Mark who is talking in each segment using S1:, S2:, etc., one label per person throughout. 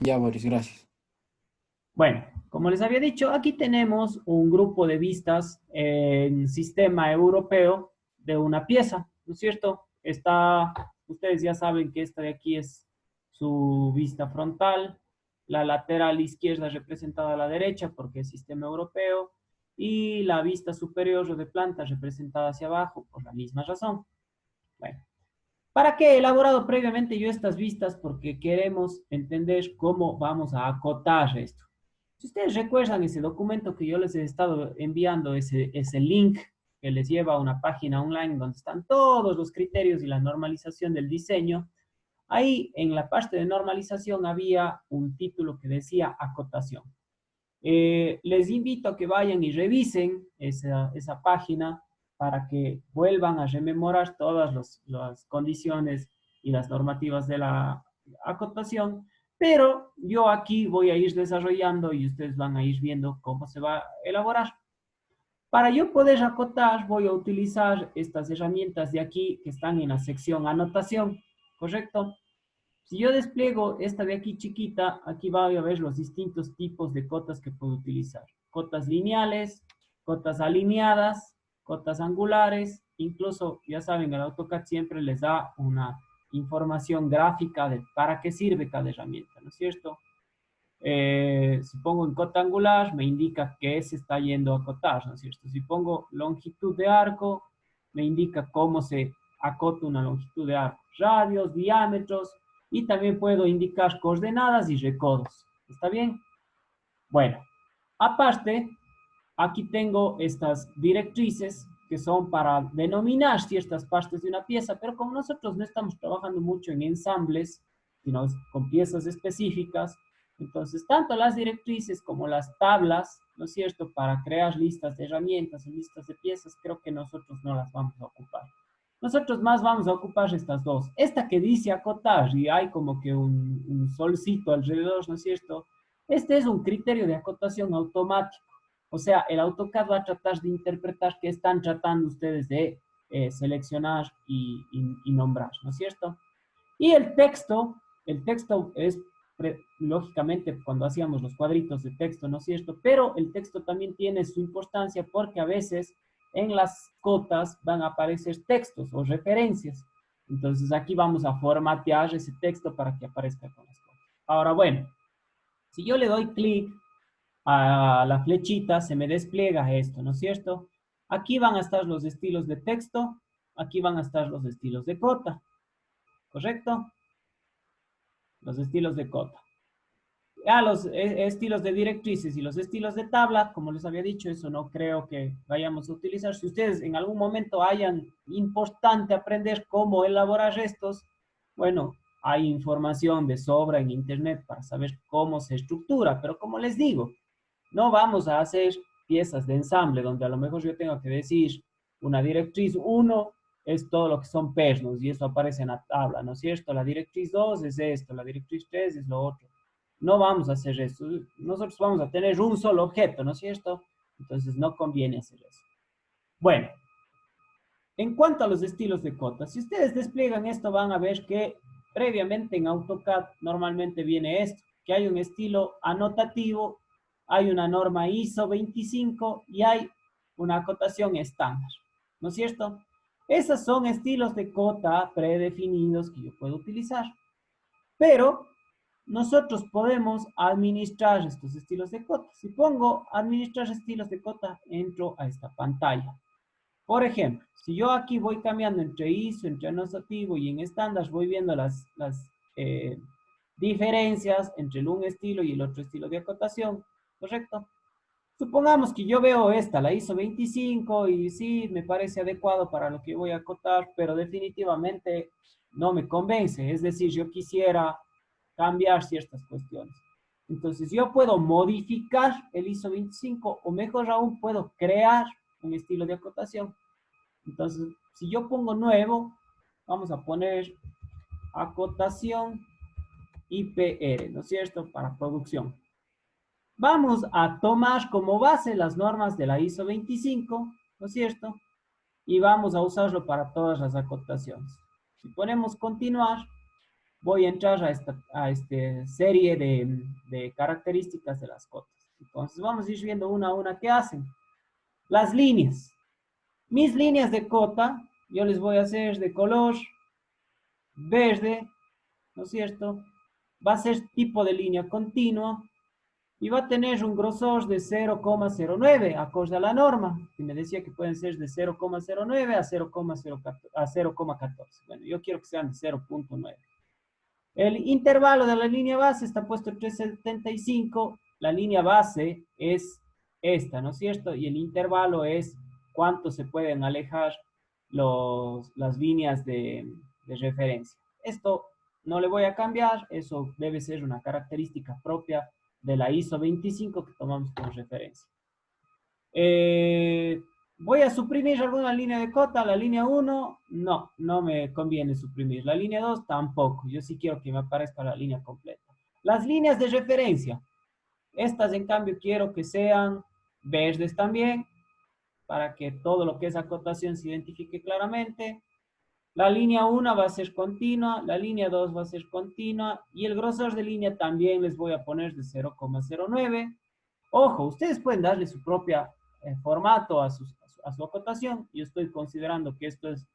S1: Ya, Boris, gracias.
S2: Bueno, como les había dicho, aquí tenemos un grupo de vistas en sistema europeo de una pieza, ¿no es cierto? Ustedes ya saben que esta de aquí es su vista frontal, la lateral izquierda representada a la derecha porque es sistema europeo y la vista superior o de planta representada hacia abajo por la misma razón. Bueno, ¿para qué he elaborado previamente yo estas vistas? Porque queremos entender cómo vamos a acotar esto. Si ustedes recuerdan ese documento que yo les he estado enviando, ese link que les lleva a una página online donde están todos los criterios y la normalización del diseño, ahí en la parte de normalización había un título que decía acotación. Les invito a que vayan y revisen esa página para que vuelvan a rememorar todas las condiciones y las normativas de la acotación, pero yo aquí voy a ir desarrollando y ustedes van a ir viendo cómo se va a elaborar. Para yo poder acotar, voy a utilizar estas herramientas de aquí que están en la sección anotación, ¿correcto? Si yo despliego esta de aquí chiquita, aquí va a ver los distintos tipos de cotas que puedo utilizar. Cotas lineales, cotas alineadas, cotas angulares, incluso, ya saben, el AutoCAD siempre les da una información gráfica de para qué sirve cada herramienta, ¿no es cierto? Si pongo en cota angular, me indica que se está yendo a acotar, ¿no es cierto? Si pongo longitud de arco, me indica cómo se acota una longitud de arco, radios, diámetros, y también puedo indicar coordenadas y recodos. ¿Está bien? Bueno, aparte, aquí tengo estas directrices que son para denominar ciertas partes de una pieza, pero como nosotros no estamos trabajando mucho en ensambles, sino con piezas específicas, entonces tanto las directrices como las tablas, ¿no es cierto?, para crear listas de herramientas o listas de piezas, creo que nosotros no las vamos a ocupar. Nosotros más vamos a ocupar estas dos. Esta que dice acotar y hay como que un solcito alrededor, ¿no es cierto? Este es un criterio de acotación automático. O sea, el AutoCAD va a tratar de interpretar qué están tratando ustedes de seleccionar y nombrar, ¿no es cierto? Y el texto es, lógicamente, cuando hacíamos los cuadritos de texto, ¿no es cierto? Pero el texto también tiene su importancia porque a veces en las cotas van a aparecer textos o referencias. Entonces aquí vamos a formatear ese texto para que aparezca con las cotas. Ahora, bueno, si yo le doy clic a la flechita, se me despliega esto, ¿no es cierto? Aquí van a estar los estilos de texto, aquí van a estar los estilos de cota, ¿correcto? Los estilos de cota. Los estilos de directrices y los estilos de tabla, como les había dicho, eso no creo que vayamos a utilizar. Si ustedes en algún momento hayan importante aprender cómo elaborar estos, bueno, hay información de sobra en internet para saber cómo se estructura, pero como les digo, no vamos a hacer piezas de ensamble donde a lo mejor yo tengo que decir una directriz uno es todo lo que son pernos y eso aparece en la tabla, ¿no es cierto? La directriz 2 es esto, la directriz 3 es lo otro. No vamos a hacer eso. Nosotros vamos a tener un solo objeto, ¿no es cierto? Entonces no conviene hacer eso. Bueno, en cuanto a los estilos de cotas, si ustedes despliegan esto van a ver que previamente en AutoCAD normalmente viene esto, que hay un estilo anotativo, hay una norma ISO 25 y hay una acotación estándar, ¿no es cierto? Esos son estilos de cota predefinidos que yo puedo utilizar, pero nosotros podemos administrar estos estilos de cota. Si pongo administrar estilos de cota, entro a esta pantalla. Por ejemplo, si yo aquí voy cambiando entre ISO, entre anotativo y en estándar, voy viendo las diferencias entre el un estilo y el otro estilo de acotación, ¿correcto? Supongamos que yo veo esta, la ISO 25, y sí, me parece adecuado para lo que voy a acotar, pero definitivamente no me convence. Es decir, yo quisiera cambiar ciertas cuestiones. Entonces, yo puedo modificar el ISO 25 o mejor aún, puedo crear un estilo de acotación. Entonces, si yo pongo nuevo, vamos a poner acotación IPR, ¿no es cierto? Para producción. Vamos a tomar como base las normas de la ISO 25, ¿no es cierto? Y vamos a usarlo para todas las acotaciones. Si ponemos continuar, voy a entrar a esta serie de características de las cotas. Entonces vamos a ir viendo una a una qué hacen. Las líneas. Mis líneas de cota, yo les voy a hacer de color verde, ¿no es cierto? Va a ser tipo de línea continua y va a tener un grosor de 0,09, acorde a la norma, que me decía que pueden ser de 0,09 a 0,14. Bueno, yo quiero que sean de 0,9. El intervalo de la línea base está puesto en 375. La línea base es esta, ¿no es cierto? Y el intervalo es cuánto se pueden alejar las líneas de referencia. Esto no le voy a cambiar, eso debe ser una característica propia de la ISO 25 que tomamos como referencia. Voy a suprimir alguna línea de cota. La línea 1, no me conviene suprimir. La línea 2, tampoco. Yo sí quiero que me aparezca la línea completa. Las líneas de referencia. Estas, en cambio, quiero que sean verdes también, para que todo lo que es acotación se identifique claramente. La línea 1 va a ser continua, la línea 2 va a ser continua, y el grosor de línea también les voy a poner de 0,09. Ojo, ustedes pueden darle su propio formato a su acotación. Yo estoy considerando que esto es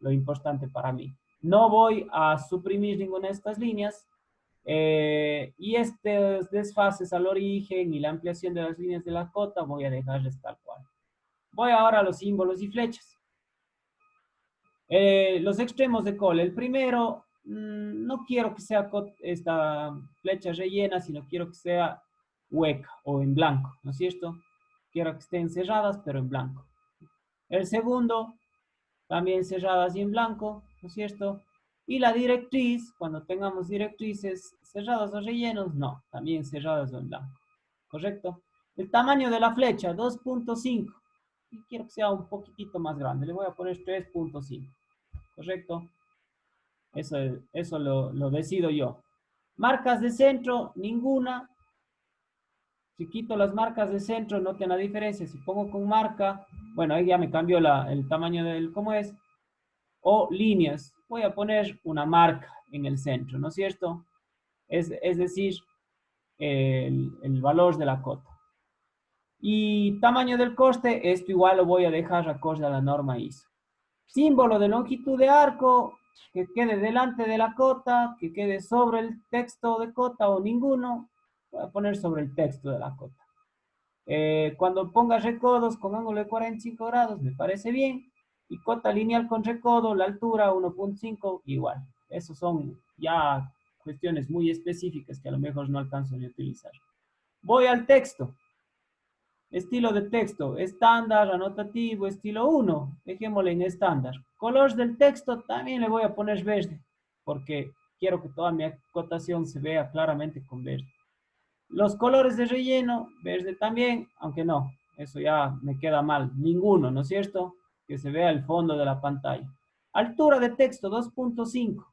S2: lo importante para mí. No voy a suprimir ninguna de estas líneas. Y estos desfases al origen y la ampliación de las líneas de la cota voy a dejarles tal cual. Voy ahora a los símbolos y flechas. Los extremos de cola. El primero, no quiero que sea esta flecha rellena, sino quiero que sea hueca o en blanco, ¿no es cierto? Quiero que estén cerradas, pero en blanco. El segundo, también cerradas y en blanco, ¿no es cierto? Y la directriz, cuando tengamos directrices cerradas o rellenos, no, también cerradas o en blanco, ¿correcto? El tamaño de la flecha, 2.5. Y quiero que sea un poquitito más grande, le voy a poner 3.5. ¿Correcto? Eso lo decido yo. Marcas de centro, ninguna. Si quito las marcas de centro, noten la diferencia. Si pongo con marca, bueno, ahí ya me cambió el tamaño del cómo es. O líneas, voy a poner una marca en el centro, ¿no es cierto? Es decir, el valor de la cota. Y tamaño del coste, esto igual lo voy a dejar acorde a la norma ISO. Símbolo de longitud de arco, que quede delante de la cota, que quede sobre el texto de cota o ninguno. Voy a poner sobre el texto de la cota. Cuando ponga recodos con ángulo de 45 grados, me parece bien. Y cota lineal con recodo, la altura 1.5, igual. Esos son ya cuestiones muy específicas que a lo mejor no alcanzo ni a utilizar. Voy al texto. Estilo de texto, estándar, anotativo, estilo 1. Dejémosle en estándar. Color del texto también le voy a poner verde, porque quiero que toda mi acotación se vea claramente con verde. Los colores de relleno, verde también, aunque no, eso ya me queda mal. Ninguno, ¿no es cierto? Que se vea el fondo de la pantalla. Altura de texto, 2.5.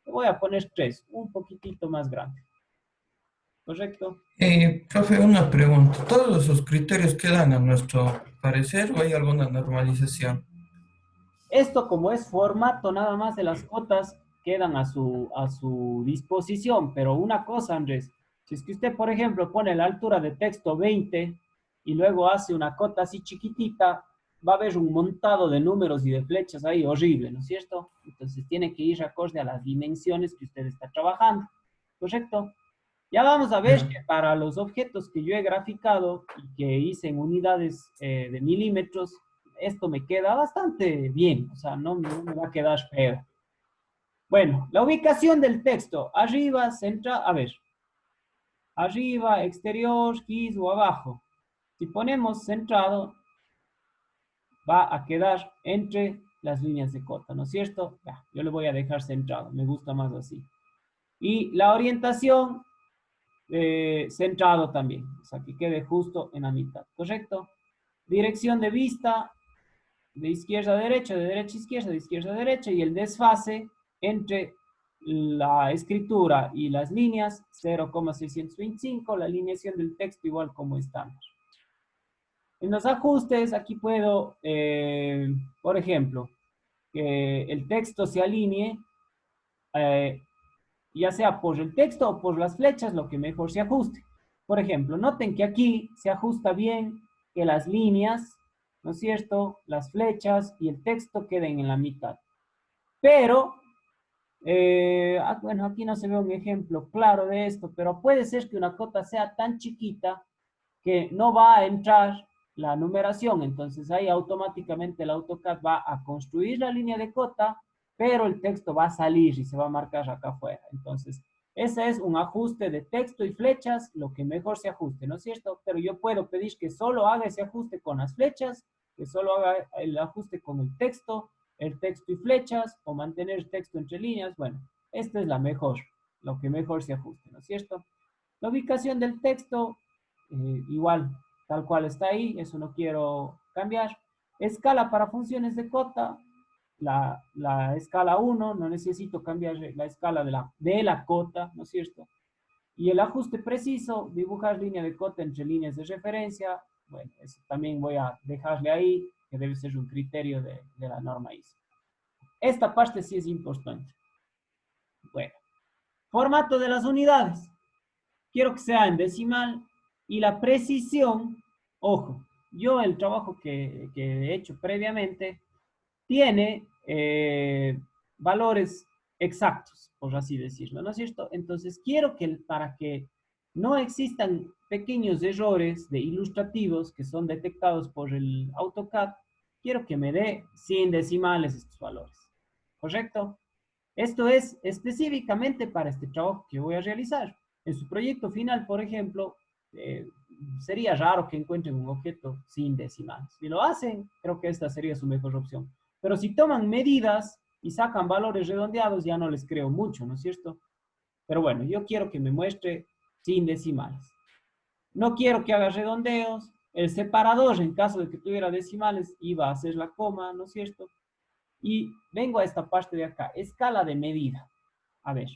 S2: Le voy a poner 3, un poquitito más grande. ¿Correcto?
S1: Profe, una pregunta. ¿Todos esos criterios quedan a nuestro parecer o hay alguna normalización?
S2: Esto, como es formato nada más de las cotas, quedan a su disposición. Pero una cosa, Andrés, si es que usted, por ejemplo, pone la altura de texto 20 y luego hace una cota así chiquitita, va a haber un montado de números y de flechas ahí horrible, ¿no es cierto? Entonces tiene que ir acorde a las dimensiones que usted está trabajando, ¿correcto? Ya vamos a ver que
S1: Ya.
S2: para los objetos que yo he graficado y que hice en unidades de milímetros, esto me queda bastante bien, o sea, no me va a quedar feo. Bueno, la ubicación del texto, arriba, central, a ver, arriba, exterior, gis o abajo. Si ponemos centrado, va a quedar entre las líneas de cota, ¿no es cierto? Ya, yo le voy a dejar centrado, me gusta más así. Y la orientación, centrado también, o sea, que quede justo en la mitad, ¿correcto? Dirección de vista, de izquierda a derecha, de derecha a izquierda, de izquierda a derecha, y el desfase entre la escritura y las líneas, 0,625, la alineación del texto igual como estándar. En los ajustes, aquí puedo, por ejemplo, que el texto se alinee eh, ya sea por el texto o por las flechas, lo que mejor se ajuste. Por ejemplo, noten que aquí se ajusta bien que las líneas, ¿no es cierto?, las flechas y el texto queden en la mitad. Pero, bueno, aquí no se ve un ejemplo claro de esto, pero puede ser que una cota sea tan chiquita que no va a entrar la numeración. Entonces ahí automáticamente el AutoCAD va a construir la línea de cota, pero el texto va a salir y se va a marcar acá afuera. Entonces, ese es un ajuste de texto y flechas, lo que mejor se ajuste, ¿no es cierto? Pero yo puedo pedir que solo haga ese ajuste con las flechas, que solo haga el ajuste con el texto y flechas, o mantener el texto entre líneas. Bueno, esta es la mejor, lo que mejor se ajuste, ¿no es cierto? La ubicación del texto, igual, tal cual está ahí, eso no quiero cambiar. Escala para funciones de cota, la escala 1, no necesito cambiar la escala de la cota, ¿no es cierto? Y el ajuste preciso, dibujar línea de cota entre líneas de referencia, bueno, eso también voy a dejarle ahí, que debe ser un criterio de la norma ISO. Esta parte sí es importante. Bueno, formato de las unidades. Quiero que sea en decimal y la precisión, ojo, yo el trabajo que he hecho previamente tiene valores exactos, por así decirlo, ¿no es cierto? Entonces quiero que para que no existan pequeños errores de ilustrativos que son detectados por el AutoCAD, quiero que me dé 100 decimales estos valores, ¿correcto? Esto es específicamente para este trabajo que voy a realizar. En su proyecto final, por ejemplo, eh, sería raro que encuentren un objeto sin decimales. Si lo hacen, creo que esta sería su mejor opción. Pero si toman medidas y sacan valores redondeados, ya no les creo mucho, ¿no es cierto? Pero bueno, yo quiero que me muestre sin decimales. No quiero que haga redondeos. El separador, en caso de que tuviera decimales, iba a hacer la coma, ¿no es cierto? Y vengo a esta parte de acá, escala de medida. A ver,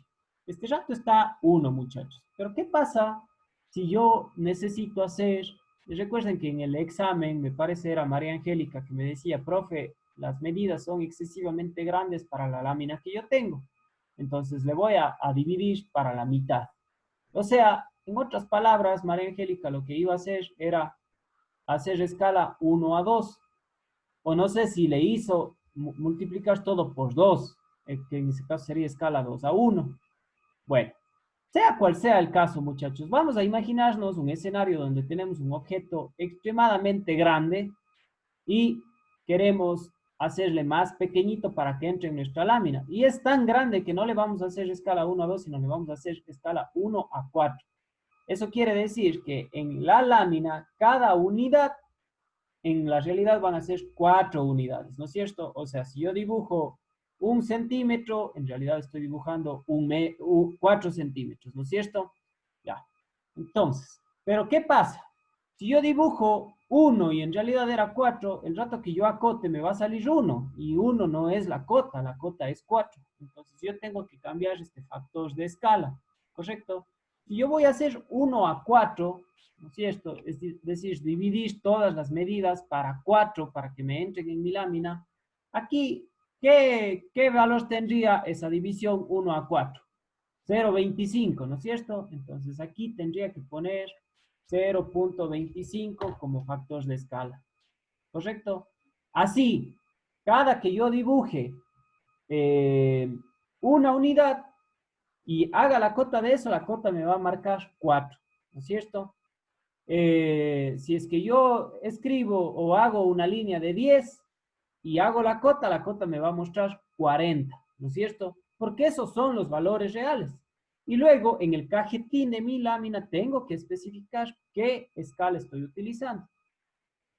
S2: este rato está 1, muchachos. Pero ¿qué pasa si yo necesito hacer... Recuerden que en el examen, me parece era María Angélica que me decía, profe, las medidas son excesivamente grandes para la lámina que yo tengo. Entonces le voy a dividir para la mitad. O sea, en otras palabras, María Angélica lo que iba a hacer era hacer escala 1 a 2. O no sé si le hizo multiplicar todo por 2, que en ese caso sería escala 2 a 1. Bueno, sea cual sea el caso, muchachos, vamos a imaginarnos un escenario donde tenemos un objeto extremadamente grande y queremos hacerle más pequeñito para que entre en nuestra lámina. Y es tan grande que no le vamos a hacer escala 1 a 2, sino le vamos a hacer escala 1 a 4. Eso quiere decir que en la lámina, cada unidad en la realidad van a ser 4 unidades, ¿no es cierto? O sea, si yo dibujo 1 centímetro, en realidad estoy dibujando 4 centímetros, ¿no es cierto? Ya. Entonces, ¿pero qué pasa? Si yo dibujo 1 y en realidad era 4, el rato que yo acote me va a salir 1, y 1 no es la cota es 4. Entonces yo tengo que cambiar este factor de escala, ¿correcto? Si yo voy a hacer 1 a 4, ¿no es cierto? Es decir, dividir todas las medidas para 4 para que me entren en mi lámina. Aquí, ¿qué valor tendría esa división 1 a 4? 0,25, ¿no es cierto? Entonces aquí tendría que poner 0,25 como factor de escala, ¿correcto? Así, cada que yo dibuje una unidad y haga la cota de eso, la cota me va a marcar 4, ¿no es cierto? Si es que yo escribo o hago una línea de 10 y hago la cota me va a mostrar 40, ¿no es cierto? Porque esos son los valores reales. Y luego en el cajetín de mi lámina tengo que especificar qué escala estoy utilizando.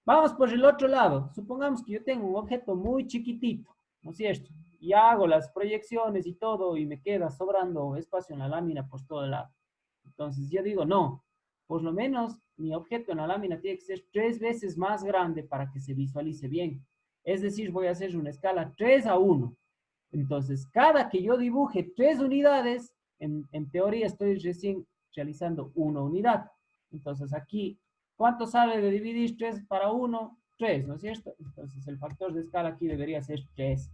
S2: Vamos por el otro lado. Supongamos que yo tengo un objeto muy chiquitito, ¿no es cierto? Y hago las proyecciones y todo y me queda sobrando espacio en la lámina por todo el lado. Entonces yo digo, no, por lo menos mi objeto en la lámina tiene que ser 3 veces más grande para que se visualice bien. Es decir, voy a hacer una escala 3 a 1. Entonces, cada que yo dibuje 3 unidades, en teoría estoy recién realizando una unidad. Entonces aquí, ¿cuánto sale de dividir 3 para 1? 3, ¿no es cierto? Entonces el factor de escala aquí debería ser 3.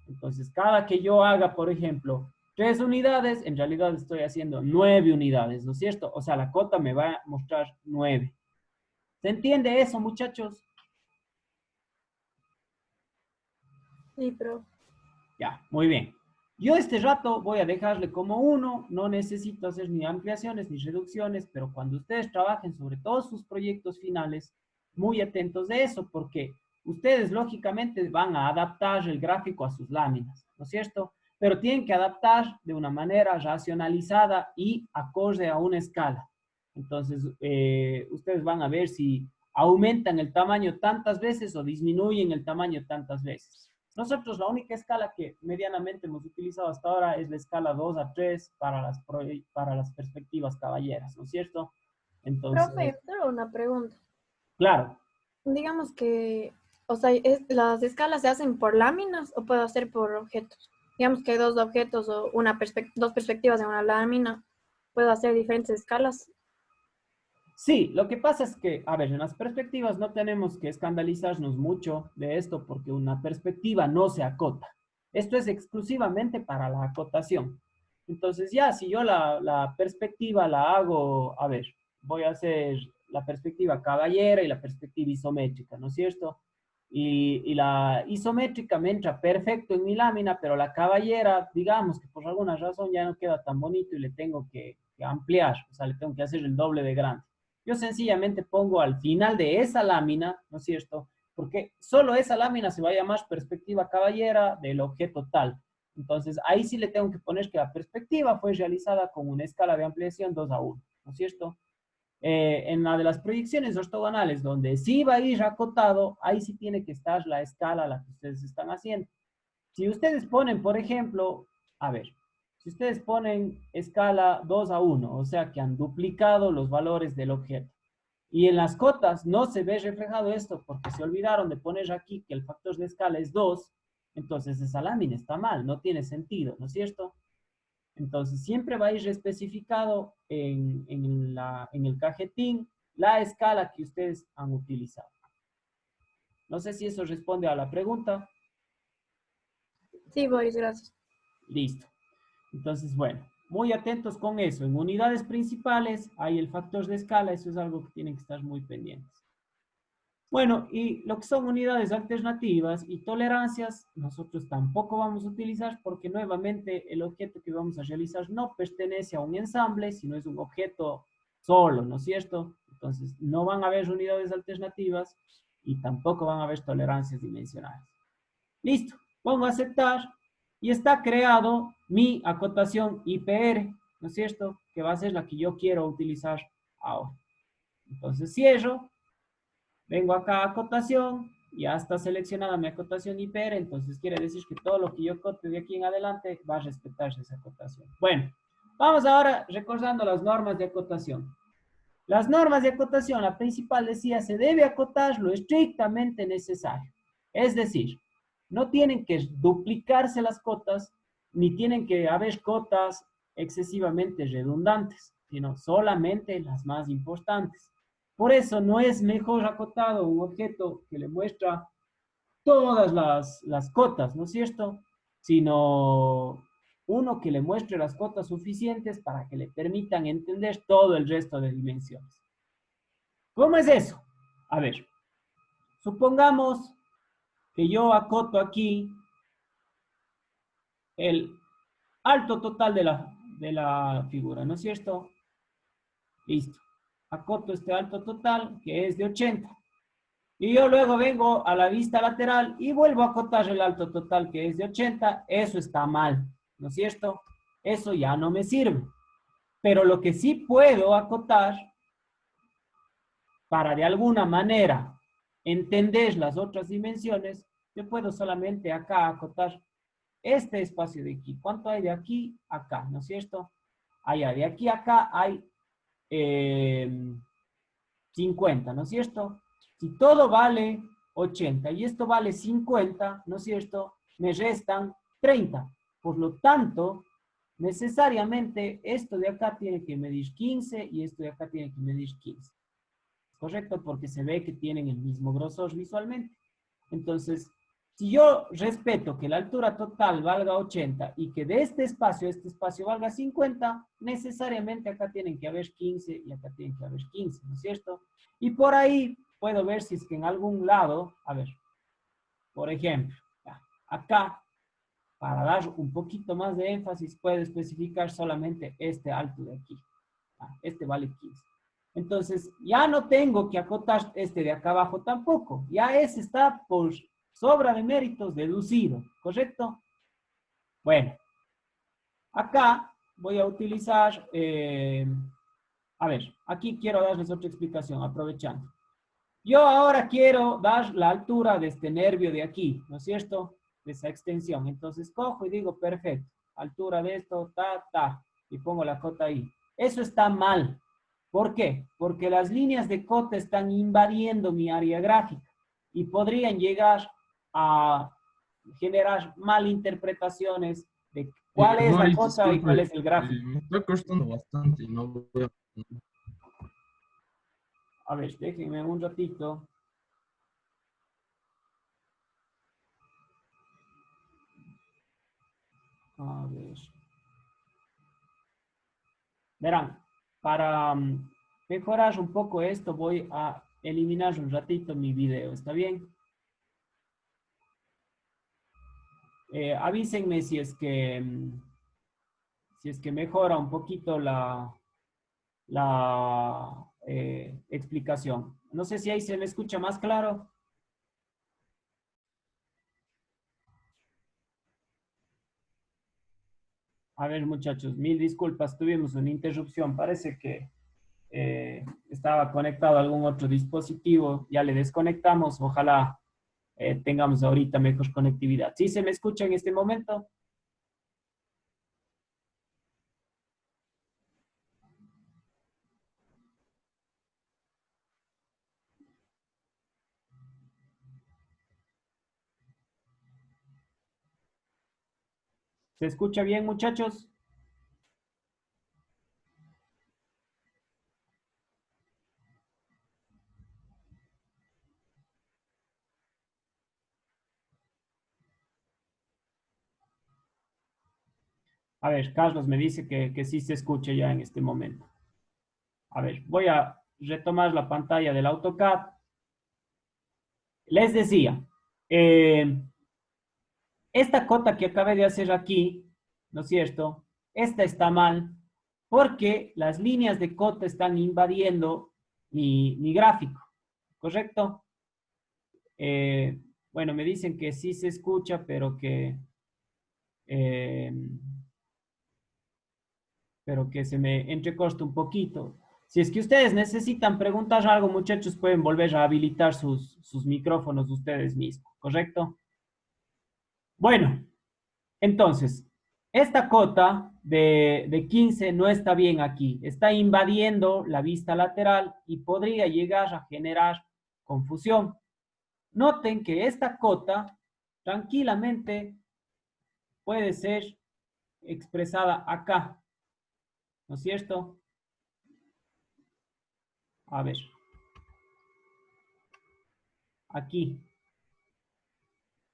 S2: Entonces, cada que yo haga, por ejemplo, 3 unidades, en realidad estoy haciendo 9 unidades, ¿no es cierto? O sea, la cota me va a mostrar 9. ¿Se entiende eso, muchachos?
S3: Sí, pero
S2: Ya, muy bien. Yo este rato voy a dejarle como 1, no necesito hacer ni ampliaciones ni reducciones, pero cuando ustedes trabajen sobre todos sus proyectos finales, muy atentos de eso, porque ustedes lógicamente van a adaptar el gráfico a sus láminas, ¿no es cierto? Pero tienen que adaptar de una manera racionalizada y acorde a una escala. Entonces, ustedes van a ver si aumentan el tamaño tantas veces o disminuyen el tamaño tantas veces. Nosotros la única escala que medianamente hemos utilizado hasta ahora es la escala 2:3 para las perspectivas caballeras, ¿no es cierto? Entonces,
S3: profe, tengo una pregunta.
S2: claro,
S3: Digamos que, o sea, ¿las escalas se hacen por láminas o puedo hacer por objetos? Digamos que hay dos objetos o dos perspectivas en una lámina. ¿Puedo hacer diferentes escalas?
S2: sí, lo que pasa es que, a ver, en las perspectivas no tenemos que escandalizarnos mucho de esto porque una perspectiva no se acota. Esto es exclusivamente para la acotación. Entonces ya, si yo la perspectiva la hago, a ver, voy a hacer la perspectiva caballera y la perspectiva isométrica, ¿no es cierto? Y la isométrica me entra perfecto en mi lámina, pero la caballera, digamos que por alguna razón ya no queda tan bonito y le tengo que ampliar, o sea, le tengo que hacer el doble de grande. Yo sencillamente pongo al final de esa lámina, ¿no es cierto? Porque solo esa lámina se va a llamar perspectiva caballera del objeto tal. Entonces, ahí sí le tengo que poner que la perspectiva fue realizada con una escala de ampliación 2:1, ¿no es cierto? En la de las proyecciones ortogonales, donde sí va a ir acotado, ahí sí tiene que estar la escala a la que ustedes están haciendo. Si ustedes ponen, por ejemplo, a ver, si ustedes ponen escala 2:1, o sea que han duplicado los valores del objeto, y en las cotas no se ve reflejado esto porque se olvidaron de poner aquí que el factor de escala es 2, entonces esa lámina está mal, no tiene sentido, ¿no es cierto? Entonces siempre va a ir especificado en el cajetín la escala que ustedes han utilizado. No sé si eso responde a la pregunta.
S3: Sí, Boris, gracias.
S2: Listo. Entonces, bueno, muy atentos con eso. En unidades principales hay el factor de escala, eso es algo que tienen que estar muy pendientes. Bueno, y lo que son unidades alternativas y tolerancias, nosotros tampoco vamos a utilizar porque nuevamente el objeto que vamos a realizar no pertenece a un ensamble, sino es un objeto solo, ¿no es cierto? Entonces, no van a haber unidades alternativas y tampoco van a haber tolerancias dimensionales. Listo, pongo a aceptar y está creado mi acotación IPR, ¿no es cierto? Que va a ser la que yo quiero utilizar ahora. Entonces cierro. Vengo acá a acotación, ya está seleccionada mi acotación IPR, entonces quiere decir que todo lo que yo acote de aquí en adelante va a respetarse esa acotación. Bueno, vamos ahora recordando las normas de acotación. Las normas de acotación, la principal decía, se debe acotar lo estrictamente necesario. Es decir, no tienen que duplicarse las cotas, ni tienen que haber cotas excesivamente redundantes, sino solamente las más importantes. Por eso no es mejor acotado un objeto que le muestra todas las cotas, ¿no es cierto? Sino uno que le muestre las cotas suficientes para que le permitan entender todo el resto de dimensiones. ¿Cómo es eso? A ver, supongamos que yo acoto aquí el alto total de la figura, ¿no es cierto? Listo. Acoto este alto total que es de 80. Y yo luego vengo a la vista lateral y vuelvo a acotar el alto total que es de 80. Eso está mal, ¿no es cierto? Eso ya no me sirve. Pero lo que sí puedo acotar para de alguna manera entender las otras dimensiones, yo puedo solamente acá acotar este espacio de aquí. ¿Cuánto hay de aquí a acá? ¿No es cierto? Allá, de aquí a acá hay 50, ¿no es cierto? Si todo vale 80 y esto vale 50, ¿no es cierto? Me restan 30. Por lo tanto, necesariamente esto de acá tiene que medir 15 y esto de acá tiene que medir 15. ¿Correcto? Porque se ve que tienen el mismo grosor visualmente. Entonces, Si yo respeto que la altura total valga 80 y que de este espacio valga 50, necesariamente acá tienen que haber 15 y acá tienen que haber 15, ¿no es cierto? Y por ahí puedo ver si es que en algún lado, a ver, por ejemplo, ya, acá, para dar un poquito más de énfasis, puedo especificar solamente este alto de aquí. Este vale 15. Entonces, ya no tengo que acotar este de acá abajo tampoco. Ya ese está por sobra de méritos deducido, ¿correcto? Bueno, acá voy a utilizar, a ver, aquí quiero darles otra explicación, aprovechando. Yo ahora quiero dar la altura de este nervio de aquí, ¿no es cierto? De esa extensión. Entonces cojo y digo, perfecto, altura de esto, y pongo la cota ahí. Eso está mal. ¿Por qué? Porque las líneas de cota están invadiendo mi área gráfica y podrían llegar a generar malinterpretaciones de cuál es la
S4: Maurice,
S2: cota y
S4: disculpe,
S2: cuál es el gráfico.
S4: me está costando bastante y no voy a...
S2: A ver, déjenme un ratito. A ver. Verán, para mejorar un poco esto, voy a eliminar un ratito mi video, ¿está bien? Avísenme si es que mejora un poquito la explicación. No sé si ahí se me escucha más claro. A ver, muchachos, mil disculpas, tuvimos una interrupción. Parece que estaba conectado a algún otro dispositivo. Ya le desconectamos. Ojalá tengamos ahorita mejor conectividad. ¿Sí se me escucha en este momento? ¿Se escucha bien, muchachos? A ver, Carlos me dice que sí se escucha ya en este momento. A ver, voy a retomar la pantalla del AutoCAD. Les decía, esta cota que acabé de hacer aquí, ¿no es cierto? Esta está mal porque las líneas de cota están invadiendo mi gráfico, ¿correcto? Bueno, me dicen que sí se escucha, eh, pero que se me entrecorta un poquito. Si es que ustedes necesitan preguntar algo, muchachos, pueden volver a habilitar sus micrófonos ustedes mismos, ¿correcto? Bueno, entonces, esta cota de 15 no está bien aquí. Está invadiendo la vista lateral y podría llegar a generar confusión. Noten que esta cota tranquilamente puede ser expresada acá, ¿no es cierto? A ver. Aquí,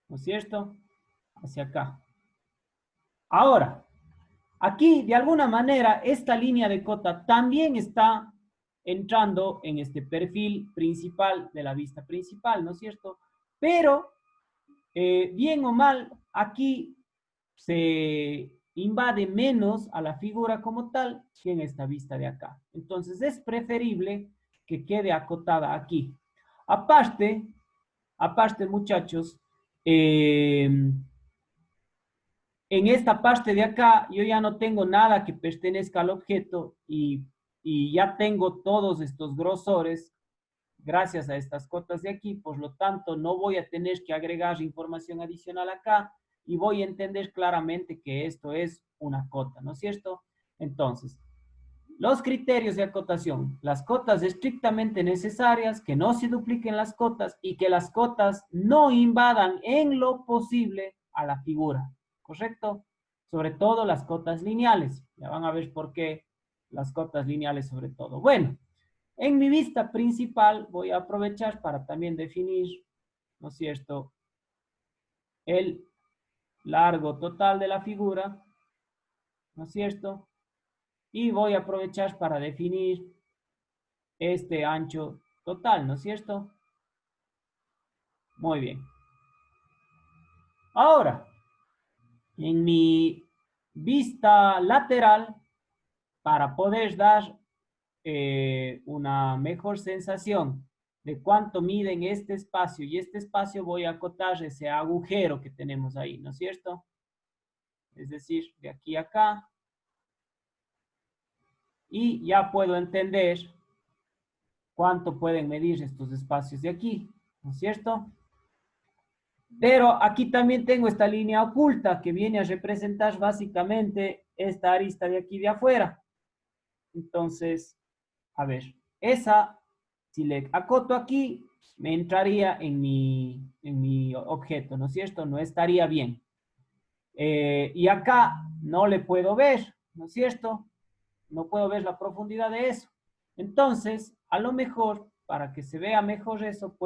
S2: ¿no es cierto? Hacia acá. Ahora, aquí, de alguna manera, esta línea de cota también está entrando en este perfil principal de la vista principal, ¿no es cierto? Pero, bien o mal, aquí se invade menos a la figura como tal que en esta vista de acá. Entonces, es preferible que quede acotada aquí. Aparte, muchachos, en esta parte de acá yo ya no tengo nada que pertenezca al objeto y ya tengo todos estos grosores gracias a estas cotas de aquí, por lo tanto no voy a tener que agregar información adicional acá y voy a entender claramente que esto es una cota, ¿no es cierto? Entonces, los criterios de acotación, las cotas estrictamente necesarias, que no se dupliquen las cotas y que las cotas no invadan en lo posible a la figura, ¿correcto? Sobre todo las cotas lineales. Ya van a ver por qué las cotas lineales sobre todo. Bueno, en mi vista principal voy a aprovechar para también definir, ¿no es cierto?, el largo total de la figura, ¿no es cierto? Y voy a aprovechar para definir este ancho total, ¿no es cierto? Muy bien. Ahora, en mi vista lateral, para poder dar una mejor sensación de cuánto mide en este espacio y este espacio, voy a acotar ese agujero que tenemos ahí, ¿no es cierto? Es decir, de aquí a acá. Y ya puedo entender cuánto pueden medir estos espacios de aquí, ¿no es cierto? Pero aquí también tengo esta línea oculta que viene a representar básicamente esta arista de aquí de afuera. Entonces, a ver, esa, si le acoto aquí, me entraría en mi objeto, ¿no es cierto? No estaría bien. Y acá no le puedo ver, ¿no es cierto? No puedo ver la profundidad de eso. Entonces, a lo mejor, para que se vea mejor eso,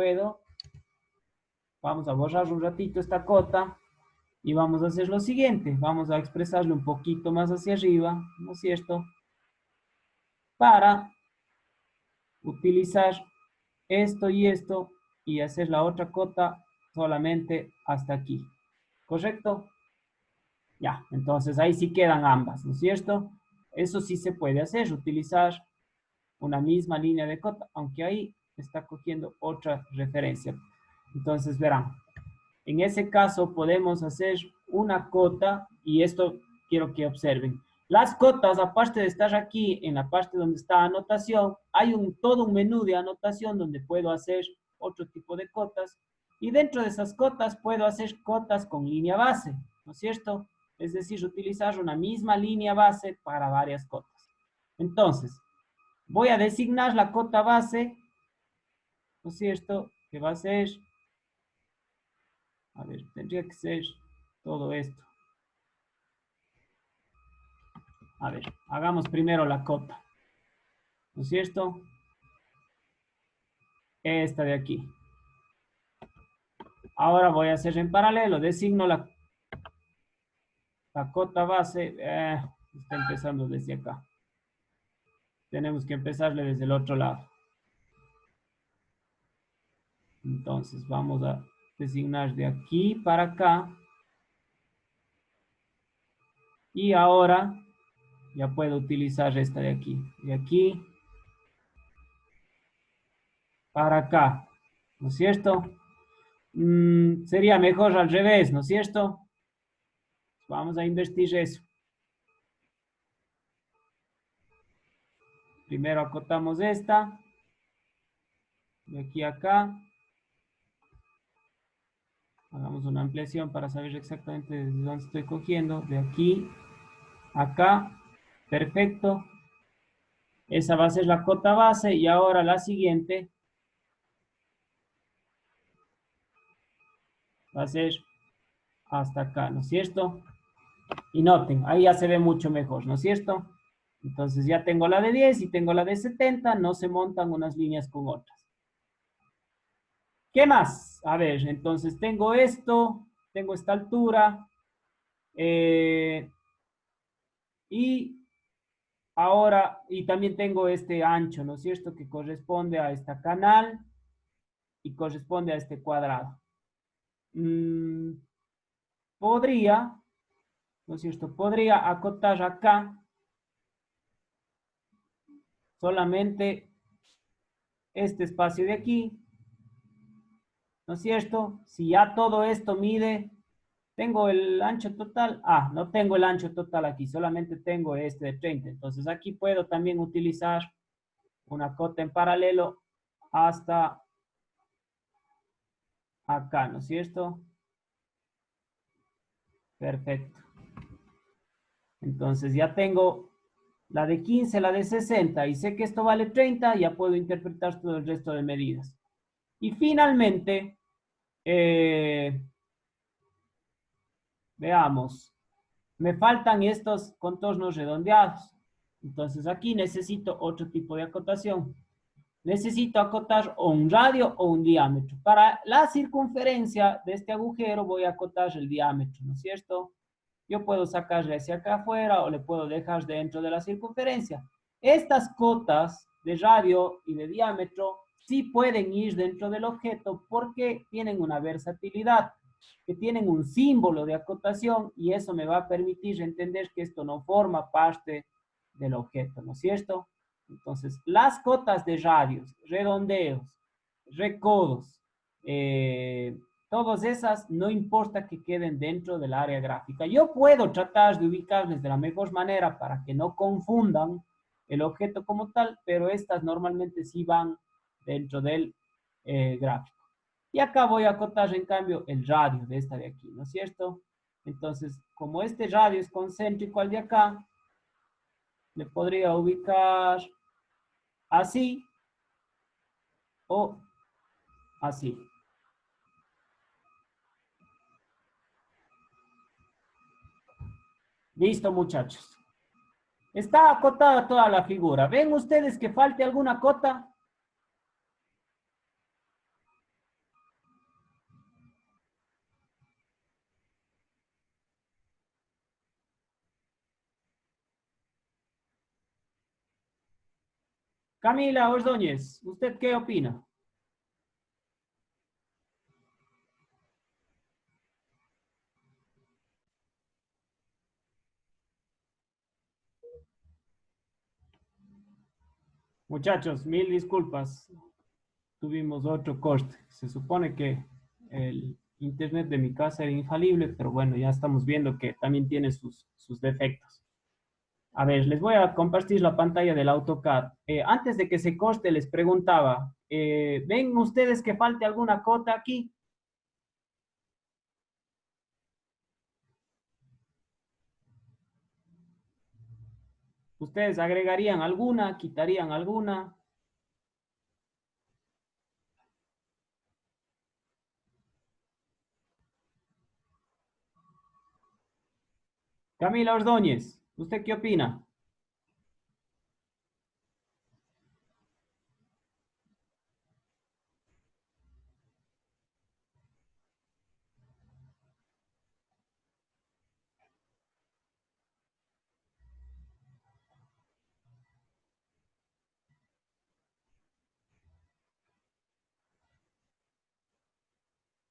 S2: vamos a borrar un ratito esta cota y vamos a hacer lo siguiente. Vamos a expresarlo un poquito más hacia arriba, ¿no es cierto? Para utilizar esto y hacer la otra cota solamente hasta aquí. ¿Correcto? Ya, entonces ahí sí quedan ambas, ¿no es cierto? Eso sí se puede hacer, utilizar una misma línea de cota, aunque ahí está cogiendo otra referencia. Entonces verán, en ese caso podemos hacer una cota y esto quiero que observen. Las cotas, aparte de estar aquí en la parte donde está anotación, hay todo un menú de anotación donde puedo hacer otro tipo de cotas y dentro de esas cotas puedo hacer cotas con línea base, ¿no es cierto? Es decir, utilizar una misma línea base para varias cotas. Entonces, voy a designar la cota base, ¿no es cierto? Que va a ser, a ver, tendría que ser todo esto. A ver, hagamos primero la cota, ¿no es cierto? Esta de aquí. Ahora voy a hacer en paralelo, designo la cota base, está empezando desde acá. Tenemos que empezarle desde el otro lado. Entonces vamos a designar de aquí para acá. Y ahora ya puedo utilizar esta de aquí. De aquí para acá, ¿no es cierto? Sería mejor al revés, ¿no es cierto? Vamos a invertir eso. Primero acotamos esta. De aquí a acá. Hagamos una ampliación para saber exactamente desde dónde estoy cogiendo. De aquí a acá. Perfecto. Esa va a ser la cota base. Y ahora la siguiente va a ser hasta acá, ¿no es cierto? Y noten, ahí ya se ve mucho mejor, ¿no es cierto? Entonces ya tengo la de 10 y tengo la de 70, no se montan unas líneas con otras. ¿Qué más? A ver, entonces tengo esto, tengo esta altura, y ahora, y también tengo este ancho, ¿no es cierto? Que corresponde a esta canal y corresponde a este cuadrado. Podría, ¿no es cierto? Podría acotar acá solamente este espacio de aquí, ¿no es cierto? Si ya todo esto mide, tengo el ancho total, no tengo el ancho total aquí, solamente tengo este de 30, entonces aquí puedo también utilizar una cota en paralelo hasta acá, ¿no es cierto? Perfecto. Entonces ya tengo la de 15, la de 60 y sé que esto vale 30, ya puedo interpretar todo el resto de medidas. Y finalmente, veamos, me faltan estos contornos redondeados. Entonces aquí necesito otro tipo de acotación. necesito acotar o un radio o un diámetro. Para la circunferencia de este agujero voy a acotar el diámetro, ¿no es cierto? Yo puedo sacarle hacia acá afuera o le puedo dejar dentro de la circunferencia. Estas cotas de radio y de diámetro sí pueden ir dentro del objeto porque tienen una versatilidad, que tienen un símbolo de acotación y eso me va a permitir entender que esto no forma parte del objeto, ¿no es cierto? Entonces, las cotas de radios, redondeos, recodos, todas esas no importa que queden dentro del área gráfica. Yo puedo tratar de ubicarles de la mejor manera para que no confundan el objeto como tal, pero estas normalmente sí van dentro del gráfico. Y acá voy a acotar en cambio el radio de esta de aquí, ¿no es cierto? Entonces, como este radio es concéntrico al de acá, le podría ubicar así o así. Listo, muchachos. Está acotada toda la figura. ¿Ven ustedes que falte alguna cota? Camila Ordóñez, ¿usted qué opina? Muchachos, mil disculpas. Tuvimos otro corte. Se supone que el internet de mi casa era infalible, pero bueno, ya estamos viendo que también tiene sus defectos. A ver, les voy a compartir la pantalla del AutoCAD. Antes de que se corte, les preguntaba, ¿ven ustedes que falte alguna cota aquí? ¿Ustedes agregarían alguna, quitarían alguna? Camila Ordóñez, ¿usted qué opina?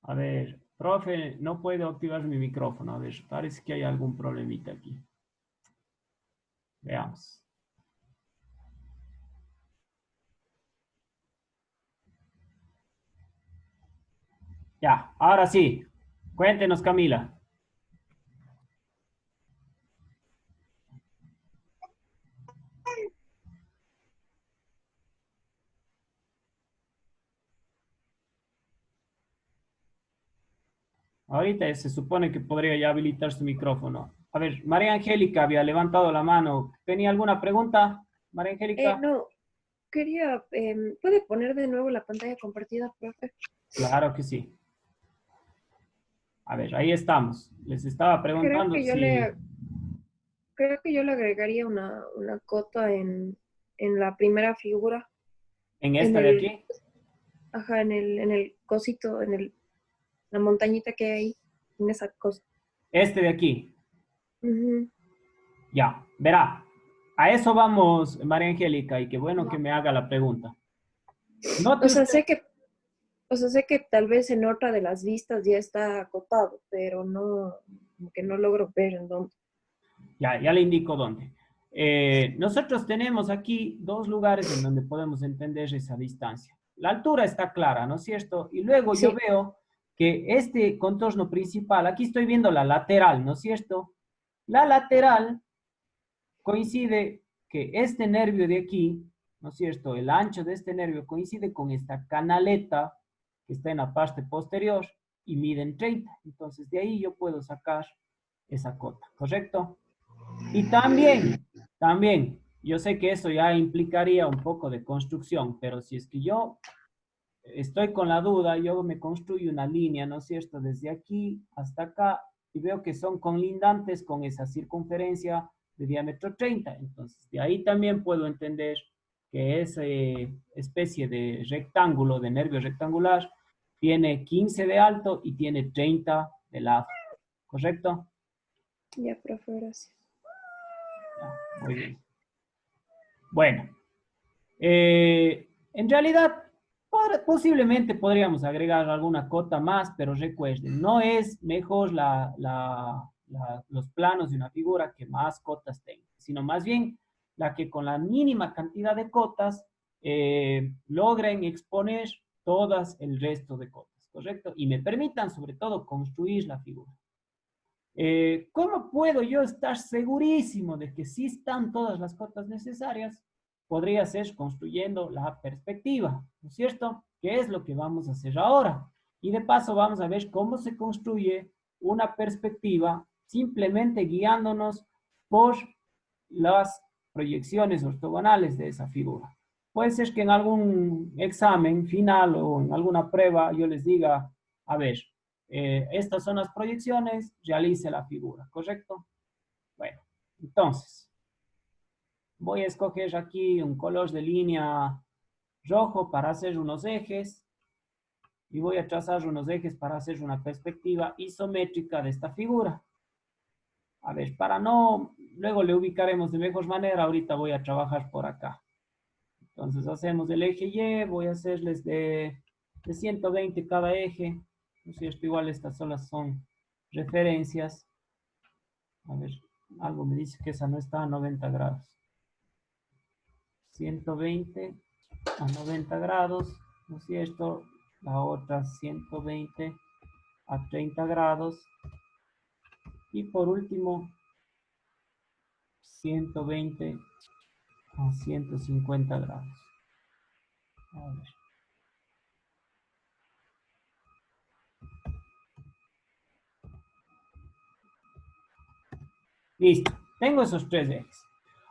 S2: A ver, profe, no puedo activar mi micrófono. A ver, parece que hay algún problemita aquí. Veamos. Ya, ahora sí. Cuéntenos, Camila. Ahorita se supone que podría ya habilitar su micrófono. A ver, María Angélica había levantado la mano. ¿Tenía alguna pregunta, María Angélica?
S5: No, quería, ¿puede poner de nuevo la pantalla compartida, profe?
S2: Claro que sí. A ver, ahí estamos. Les estaba
S5: Creo
S2: preguntando
S5: que yo
S2: si
S5: le, creo que yo le agregaría una cota en la primera figura,
S2: en
S5: en
S2: esta de
S5: el,
S2: aquí,
S5: ajá, en el cosito, la montañita que hay ahí, en esa cosa.
S2: este de aquí.
S5: Ujú.
S2: Ya, verá. A eso vamos, María Angélica, y qué bueno que me haga la pregunta.
S5: O
S2: Note
S5: sea,
S2: usted,
S5: sé que tal vez en otra de las vistas ya está acotado, pero no, como que no logro ver en dónde.
S2: ya le indico dónde. Nosotros tenemos aquí dos lugares en donde podemos entender esa distancia. La altura está clara, ¿no es cierto? Y luego yo
S5: Sí,
S2: veo que este contorno principal, aquí estoy viendo la lateral, ¿no es cierto? La lateral coincide que este nervio de aquí, ¿no es cierto? El ancho de este nervio coincide con esta canaleta que está en la parte posterior y miden 30. Entonces de ahí yo puedo sacar esa cota, ¿correcto? Y también, yo sé que eso ya implicaría un poco de construcción, pero si es que yo estoy con la duda, yo me construyo una línea, ¿no es cierto? Desde aquí hasta acá y veo que son conlindantes con esa circunferencia de diámetro 30. Entonces, de ahí también puedo entender que es especie de rectángulo, de nervio rectangular, tiene 15 de alto y tiene 30 de lado, ¿correcto?
S5: Ya, profe, gracias.
S2: Ya, muy bien. Bueno, en realidad posiblemente podríamos agregar alguna cota más, pero recuerden, no es mejor los planos de una figura que más cotas tenga, sino más bien la que con la mínima cantidad de cotas logren exponer todas el resto de cotas, ¿correcto? Y me permitan sobre todo construir la figura. ¿Cómo puedo yo estar segurísimo de que sí están todas las cotas necesarias? Podría ser construyendo la perspectiva, ¿no es cierto? ¿Qué es lo que vamos a hacer ahora? Y de paso vamos a ver cómo se construye una perspectiva simplemente guiándonos por las proyecciones ortogonales de esa figura. Puede ser que en algún examen final o en alguna prueba yo les diga, a ver, estas son las proyecciones, realice la figura, ¿correcto? Bueno, entonces, voy a escoger aquí un color de línea rojo para hacer unos ejes y voy a trazar unos ejes para hacer una perspectiva isométrica de esta figura. A ver, para no, luego le ubicaremos de mejor manera, ahorita voy a trabajar por acá. Entonces hacemos el eje Y, voy a hacerles de 120 cada eje, ¿no es cierto? Igual estas solas son referencias. A ver, algo me dice que esa no está a 90 grados. 120 a 90 grados, ¿no es cierto? La otra 120 a 30 grados. Y por último, 120 a 150 grados. A ver. Listo, tengo esos tres ejes.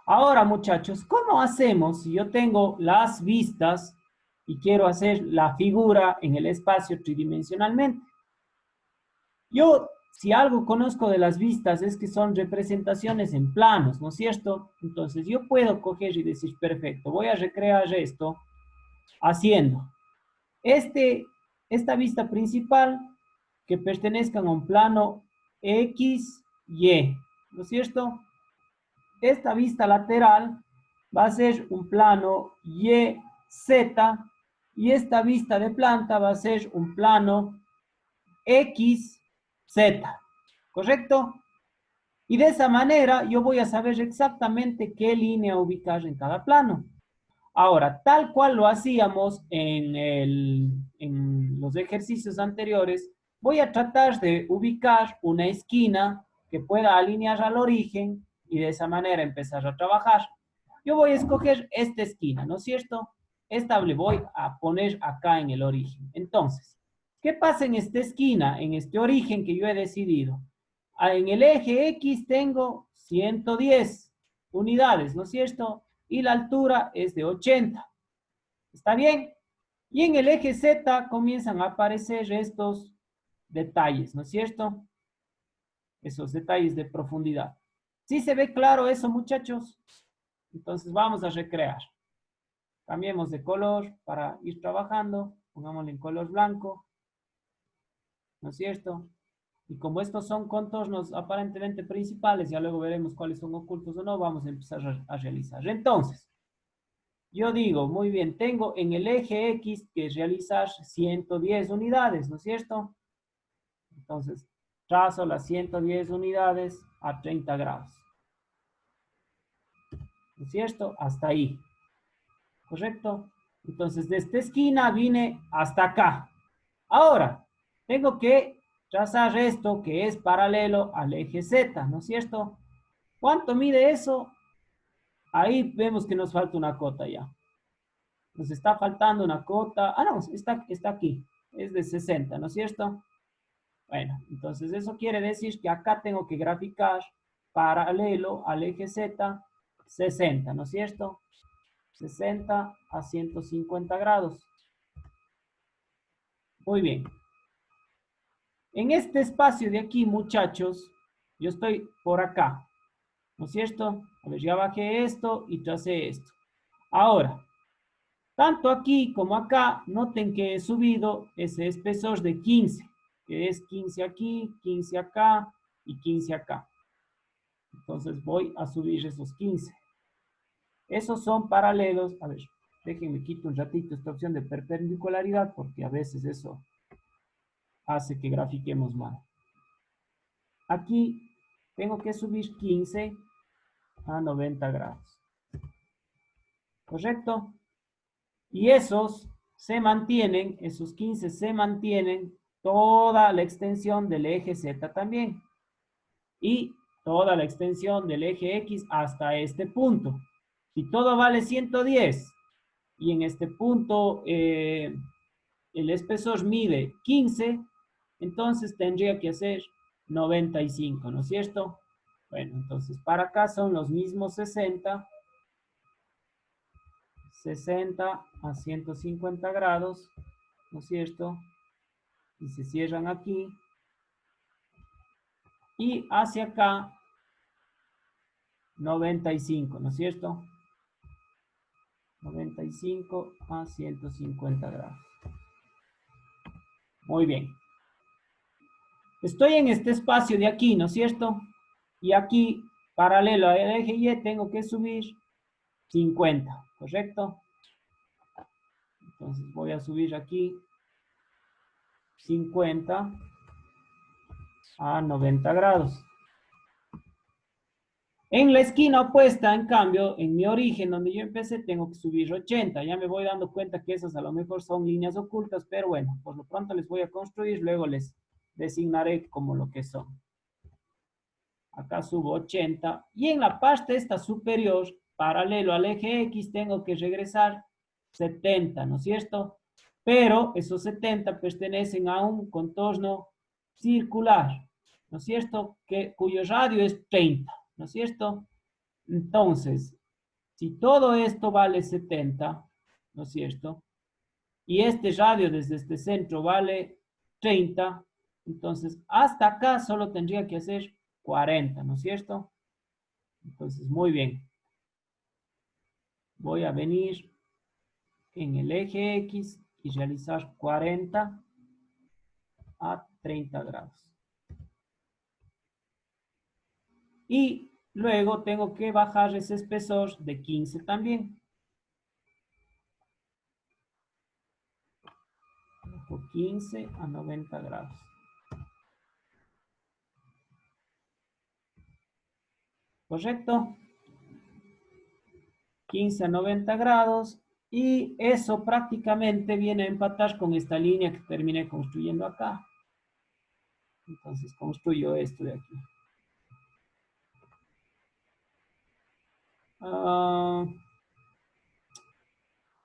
S2: Ahora, muchachos, ¿cómo hacemos si yo tengo las vistas y quiero hacer la figura en el espacio tridimensionalmente? Yo, si algo conozco de las vistas es que son representaciones en planos, ¿no es cierto? Entonces yo puedo coger y decir, perfecto, voy a recrear esto haciendo esta vista principal que pertenezca a un plano X, Y, ¿no es cierto? Esta vista lateral va a ser un plano Y, Z, y esta vista de planta va a ser un plano X, Z, ¿correcto? Y de esa manera yo voy a saber exactamente qué línea ubicar en cada plano. Ahora, tal cual lo hacíamos en los ejercicios anteriores, voy a tratar de ubicar una esquina que pueda alinear al origen y de esa manera empezar a trabajar. Yo voy a escoger esta esquina, ¿no es cierto? Esta le voy a poner acá en el origen. Entonces, ¿qué pasa en esta esquina, en este origen que yo he decidido? En el eje X tengo 110 unidades, ¿no es cierto? Y la altura es de 80. ¿Está bien? Y en el eje Z comienzan a aparecer estos detalles, ¿no es cierto? Esos detalles de profundidad. ¿Sí se ve claro eso, muchachos? Entonces vamos a recrear. Cambiemos de color para ir trabajando. Pongámosle en color blanco. ¿No es cierto? Y como estos son contornos aparentemente principales, ya luego veremos cuáles son ocultos o no, vamos a empezar a realizar. Entonces, yo digo, muy bien, tengo en el eje X que realizar 110 unidades, ¿no es cierto? Entonces, trazo las 110 unidades a 30 grados. ¿No es cierto? Hasta ahí. ¿Correcto? Entonces, de esta esquina vine hasta acá. Ahora, tengo que trazar esto que es paralelo al eje Z, ¿no es cierto? ¿Cuánto mide eso? Ahí vemos que nos falta una cota ya. Nos está faltando una cota. Ah, no, está aquí. Es de 60, ¿no es cierto? Bueno, entonces eso quiere decir que acá tengo que graficar paralelo al eje Z 60, ¿no es cierto? 60 a 150 grados. Muy bien. En este espacio de aquí, muchachos, yo estoy por acá, ¿no es cierto? A ver, ya bajé esto y tracé esto. Ahora, Tanto aquí como acá, noten que he subido ese espesor de 15, que es 15 aquí, 15 acá y 15 acá. Entonces voy a subir esos 15. Esos son paralelos. A ver, déjenme quito un ratito esta opción de perpendicularidad porque a veces eso hace que grafiquemos mal. Aquí tengo que subir 15 a 90 grados. ¿Correcto? Y esos se mantienen, esos 15 se mantienen toda la extensión del eje Z también. Y toda la extensión del eje X hasta este punto. Si todo vale 110 y en este punto el espesor mide 15, entonces tendría que hacer 95, ¿no es cierto? Bueno, entonces para acá son los mismos 60 a 150 grados, ¿no es cierto? Y se cierran aquí. Y hacia acá, 95, ¿no es cierto? 95 a 150 grados. Muy bien. Estoy en este espacio de aquí, ¿no es cierto? Y aquí, paralelo al eje Y, tengo que subir 50, ¿correcto? Entonces voy a subir aquí 50 a 90 grados. En la esquina opuesta, en cambio, en mi origen, donde yo empecé, tengo que subir 80. Ya me voy dando cuenta que esas a lo mejor son líneas ocultas, pero bueno, por lo pronto les voy a construir, luego les designaré como lo que son. Acá subo 80. Y en la parte esta superior, paralelo al eje X, tengo que regresar 70, ¿no es cierto? Pero esos 70 pertenecen a un contorno circular, ¿no es cierto? Cuyo radio es 30. ¿No es cierto? Entonces, si todo esto vale 70, ¿no es cierto? Y este radio desde este centro vale 30, entonces hasta acá solo tendría que hacer 40, ¿no es cierto? Entonces, muy bien. Voy a venir en el eje X y realizar 40 a 30 grados. Y luego tengo que bajar ese espesor de 15 también. Bajo 15 a 90 grados. ¿Correcto? 15 a 90 grados. Y eso prácticamente viene a empatar con esta línea que terminé construyendo acá. Entonces construyo esto de aquí.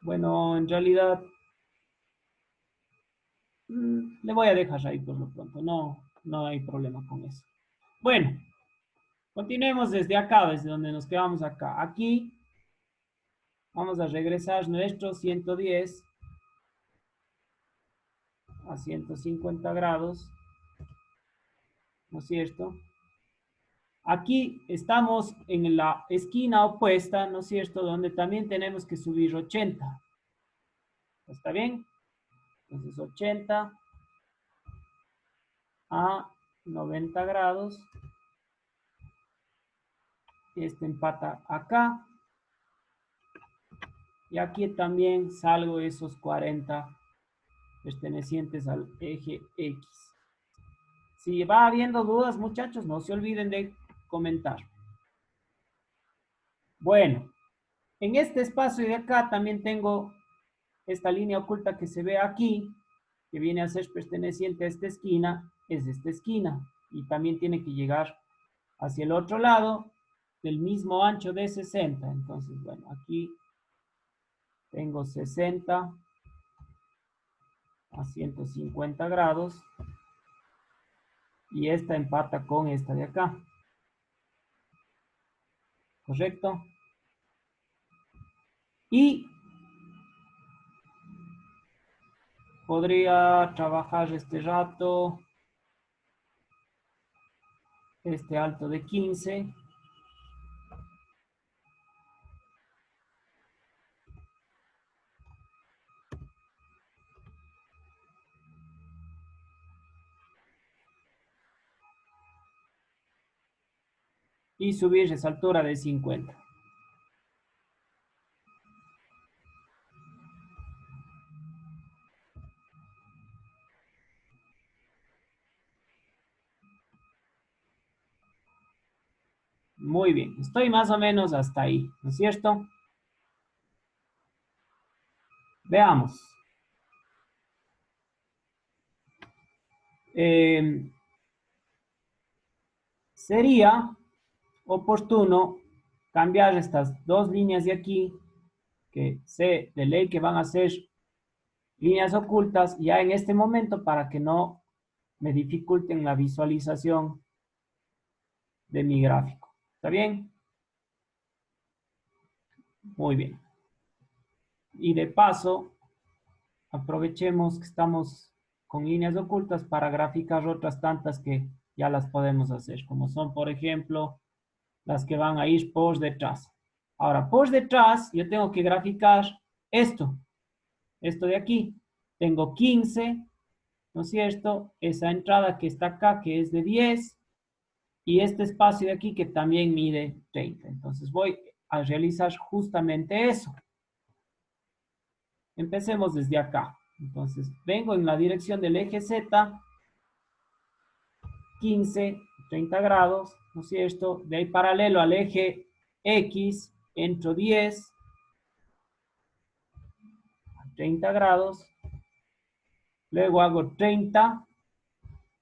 S2: Bueno, en realidad le voy a dejar ahí por lo pronto. No hay problema con eso. Bueno, continuemos desde acá, desde donde nos quedamos acá. Aquí vamos a regresar nuestro 110 a 150 grados. ¿No es cierto? Aquí estamos en la esquina opuesta, ¿no es cierto? Donde también tenemos que subir 80. ¿Está bien? Entonces 80 a 90 grados. Este empata acá. Y aquí también salgo esos 40 pertenecientes al eje X. Si va habiendo dudas, muchachos, no se olviden de comentar. Bueno, en este espacio de acá también tengo esta línea oculta que se ve aquí, que viene a ser perteneciente a esta esquina, es esta esquina. Y también tiene que llegar hacia el otro lado del mismo ancho de 60. Entonces, bueno, aquí tengo 60 a 150 grados. Y esta empata con esta de acá. ¿Correcto? Y podría trabajar este rato, este alto de 15. y subir esa altura de 50. Muy bien, estoy más o menos hasta ahí, ¿no es cierto? Veamos. Sería oportuno cambiar estas dos líneas de aquí, que sé de ley que van a ser líneas ocultas ya en este momento para que no me dificulten la visualización de mi gráfico. ¿Está bien? Muy bien. Y de paso, aprovechemos que estamos con líneas ocultas para graficar otras tantas que ya las podemos hacer, como son, por ejemplo, las que van a ir por detrás. Ahora, por detrás, yo tengo que graficar esto de aquí. Tengo 15, ¿no es cierto? Esa entrada que está acá, que es de 10, y este espacio de aquí que también mide 30. Entonces voy a realizar justamente eso. Empecemos desde acá. Entonces vengo en la dirección del eje Z, 15, 30 grados, ¿no es cierto? De ahí paralelo al eje X, entro 10, 30 grados. Luego hago 30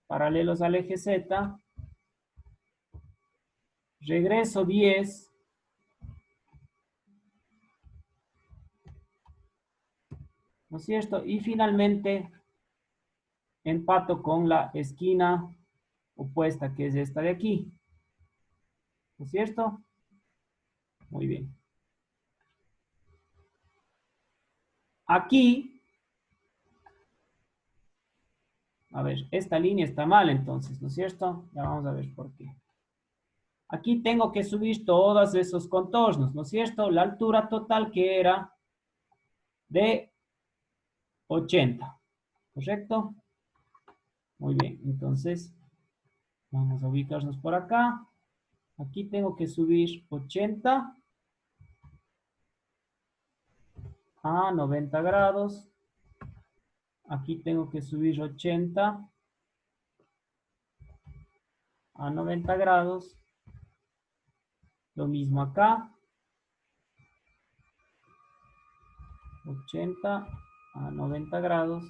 S2: paralelos al eje Z. Regreso 10. ¿No es cierto? Y finalmente empato con la esquina opuesta, que es esta de aquí. ¿No es cierto? Muy bien. Aquí, a ver, esta línea está mal entonces, ¿no es cierto? Ya vamos a ver por qué. Aquí tengo que subir todos esos contornos, ¿no es cierto? La altura total que era de 80, ¿correcto? Muy bien, entonces vamos a ubicarnos por acá. Aquí tengo que subir 80 a 90 grados. Aquí tengo que subir 80 a 90 grados. Lo mismo acá. 80 a 90 grados.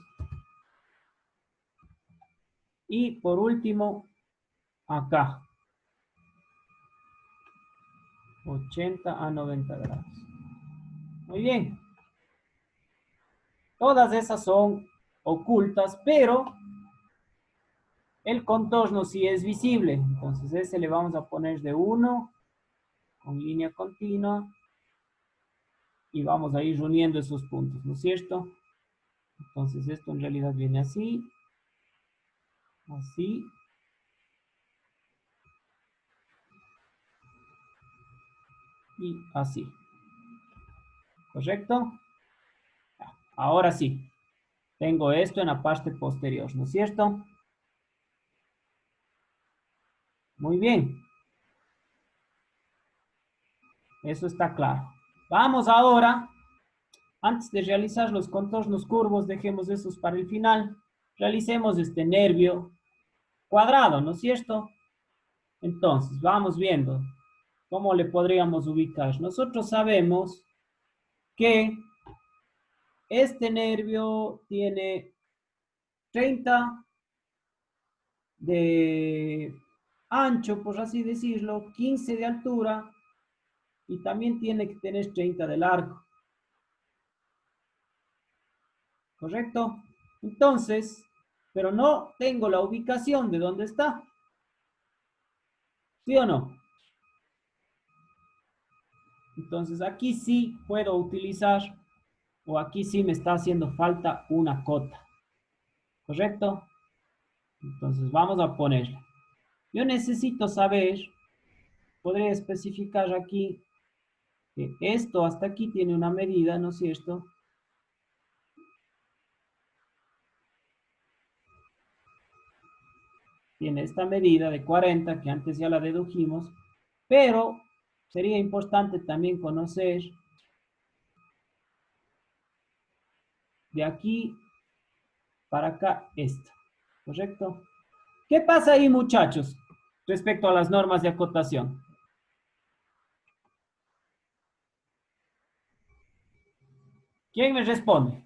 S2: Y por último, acá. 80 a 90 grados. Muy bien. Todas esas son ocultas, pero el contorno sí es visible. Entonces ese le vamos a poner de 1 con línea continua. Y vamos a ir uniendo esos puntos, ¿no es cierto? Entonces esto en realidad viene así. Así. Y así. ¿Correcto? Ahora sí. Tengo esto en la parte posterior, ¿no es cierto? Muy bien. Eso está claro. Vamos ahora, antes de realizar los contornos curvos, dejemos esos para el final. Realicemos este nervio cuadrado, ¿no es cierto? Entonces, vamos viendo cómo le podríamos ubicar. Nosotros sabemos que este nervio tiene 30 de ancho, por así decirlo, 15 de altura y también tiene que tener 30 de largo. ¿Correcto? Entonces, pero no tengo la ubicación de dónde está. ¿Sí o no? Entonces aquí sí puedo utilizar, o aquí sí me está haciendo falta una cota. ¿Correcto? Entonces vamos a ponerla. Yo necesito saber, podría especificar aquí, que esto hasta aquí tiene una medida, ¿no es cierto? Tiene esta medida de 40, que antes ya la dedujimos. Pero sería importante también conocer de aquí para acá esta, ¿correcto? ¿Qué pasa ahí, muchachos, respecto a las normas de acotación? ¿Quién me responde?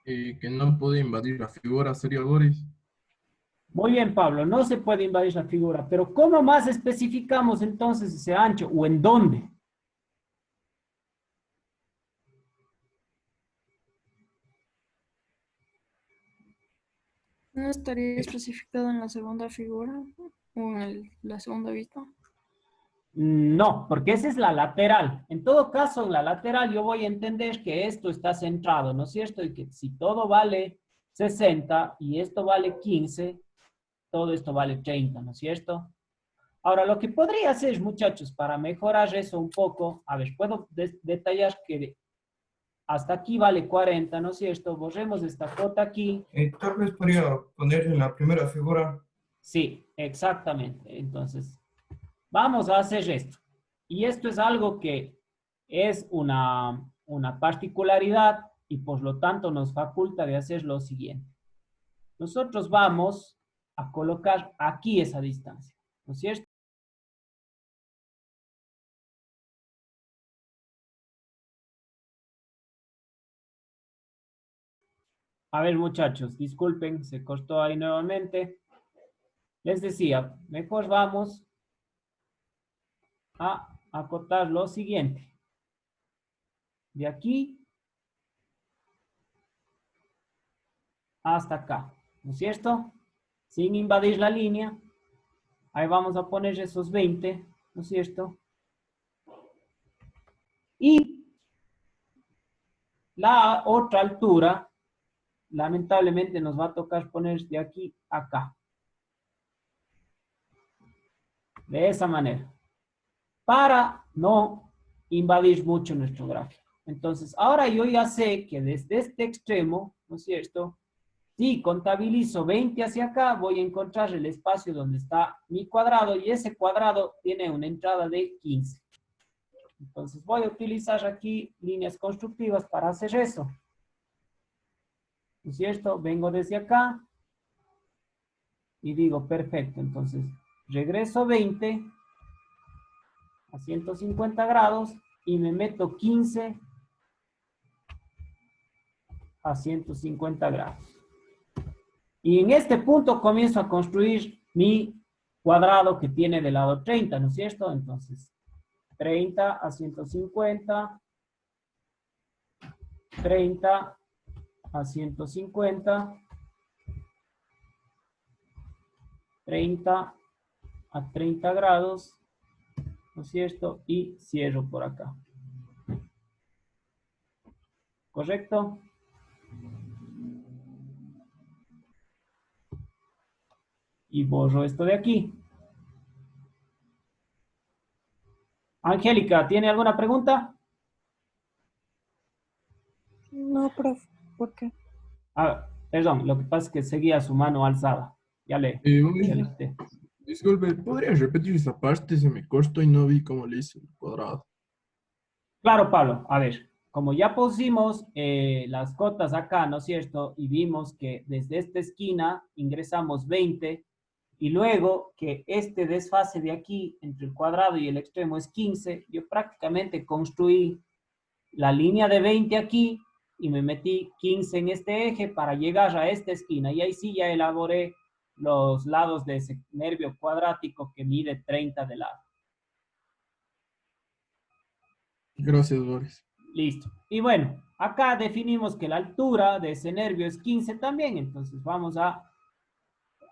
S4: Que no puede invadir la figura, sería Boris.
S2: Muy bien, Pablo, no se puede invadir la figura, pero ¿cómo más especificamos entonces ese ancho o en dónde?
S3: ¿No estaría especificado en la segunda figura o en la segunda vista?
S2: No, porque esa es la lateral. En todo caso, en la lateral yo voy a entender que esto está centrado, ¿no es cierto? Y que si todo vale 60 y esto vale 15, todo esto vale 30, ¿no es cierto? Ahora, lo que podría hacer, muchachos, para mejorar eso un poco, a ver, puedo detallar que hasta aquí vale 40, ¿no es cierto? Borremos esta cota aquí.
S1: Tal vez podría poner en la primera figura.
S2: Sí, exactamente. Entonces, vamos a hacer esto. Y esto es algo que es una particularidad y por lo tanto nos faculta de hacer lo siguiente. Nosotros vamos a colocar aquí esa distancia, ¿no es cierto? A ver, muchachos, disculpen, se cortó ahí nuevamente. Les decía, mejor vamos a acotar lo siguiente. De aquí hasta acá, ¿no es cierto? Sin invadir la línea. Ahí vamos a poner esos 20, ¿no es cierto? Y la otra altura, lamentablemente nos va a tocar poner de aquí a acá. De esa manera. Para no invadir mucho nuestro gráfico. Entonces, ahora yo ya sé que desde este extremo, ¿no es cierto? Si contabilizo 20 hacia acá, voy a encontrar el espacio donde está mi cuadrado y ese cuadrado tiene una entrada de 15. Entonces voy a utilizar aquí líneas constructivas para hacer eso. ¿No es cierto? Vengo desde acá y digo, perfecto, entonces regreso 20 a 150 grados y me meto 15 a 150 grados. Y en este punto comienzo a construir mi cuadrado que tiene del lado 30, ¿no es cierto? Entonces, 30 a 150, 30 a 150, 30 a 30 grados, ¿no es cierto? Y cierro por acá. ¿Correcto? Y borro esto de aquí. Angélica, ¿tiene alguna pregunta?
S5: No, profe, ¿por qué?
S2: Ah, perdón, lo que pasa es que seguía su mano alzada.
S4: Boris,
S2: Ya le quité.
S4: disculpe, ¿podría repetir esa parte? Se me cortó y no vi cómo le hice el cuadrado.
S2: Claro, Pablo, a ver, como ya pusimos las cotas acá, ¿no es cierto? Y vimos que desde esta esquina ingresamos 20 y luego que este desfase de aquí entre el cuadrado y el extremo es 15, yo prácticamente construí la línea de 20 aquí y me metí 15 en este eje para llegar a esta esquina. Y ahí sí ya elaboré los lados de ese nervio cuadrático que mide 30 de lado.
S4: Gracias, Boris.
S2: Listo. Y bueno, acá definimos que la altura de ese nervio es 15 también, entonces vamos a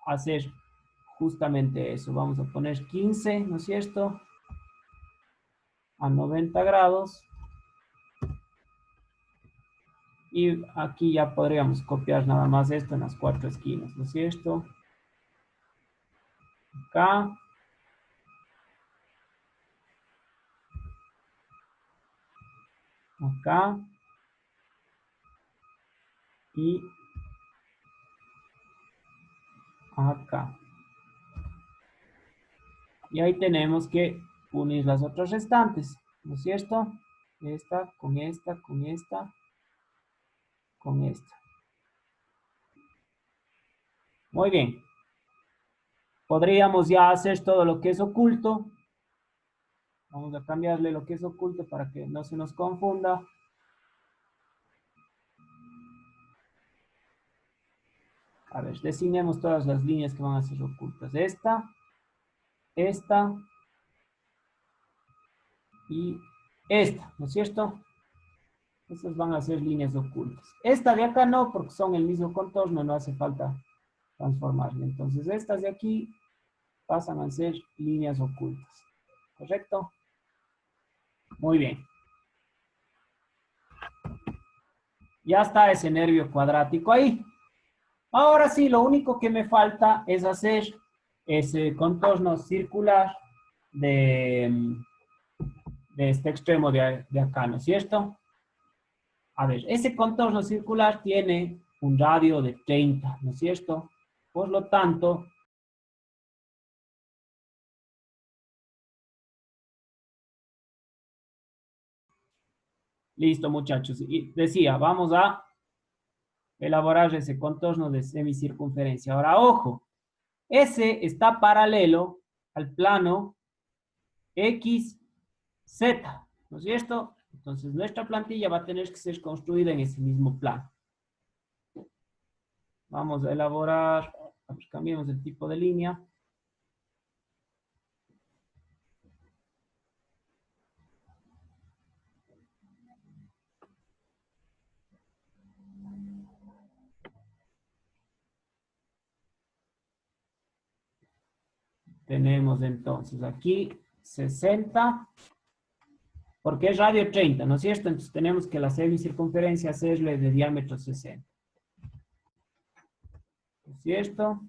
S2: hacer justamente eso. Vamos a poner 15, ¿no es cierto? A 90 grados. Y aquí ya podríamos copiar nada más esto en las 4 esquinas, ¿no es cierto? Acá. Acá. Y acá. Y ahí tenemos que unir las otras restantes, ¿no es cierto? Esta, con esta, con esta, con esta. Muy bien. Podríamos ya hacer todo lo que es oculto. Vamos a cambiarle lo que es oculto para que no se nos confunda. A ver, designemos todas las líneas que van a ser ocultas. Esta y esta, ¿no es cierto? Estas van a ser líneas ocultas. Esta de acá no, porque son el mismo contorno, no hace falta transformarla. Entonces, estas de aquí pasan a ser líneas ocultas. ¿Correcto? Muy bien. Ya está ese nervio cuadrático ahí. Ahora sí, lo único que me falta es hacer ese contorno circular de este extremo de acá, ¿no es cierto? A ver, ese contorno circular tiene un radio de 30, ¿no es cierto? Por lo tanto, listo, muchachos. Y decía, vamos a elaborar ese contorno de semicircunferencia. Ahora, ojo, ese está paralelo al plano XZ, ¿no es cierto? Entonces, nuestra plantilla va a tener que ser construida en ese mismo plano. Vamos a elaborar, cambiemos el tipo de línea. Tenemos entonces aquí 60, porque es radio 30, ¿no es cierto? Entonces tenemos que la semicircunferencia hacerle de diámetro 60. ¿No es cierto?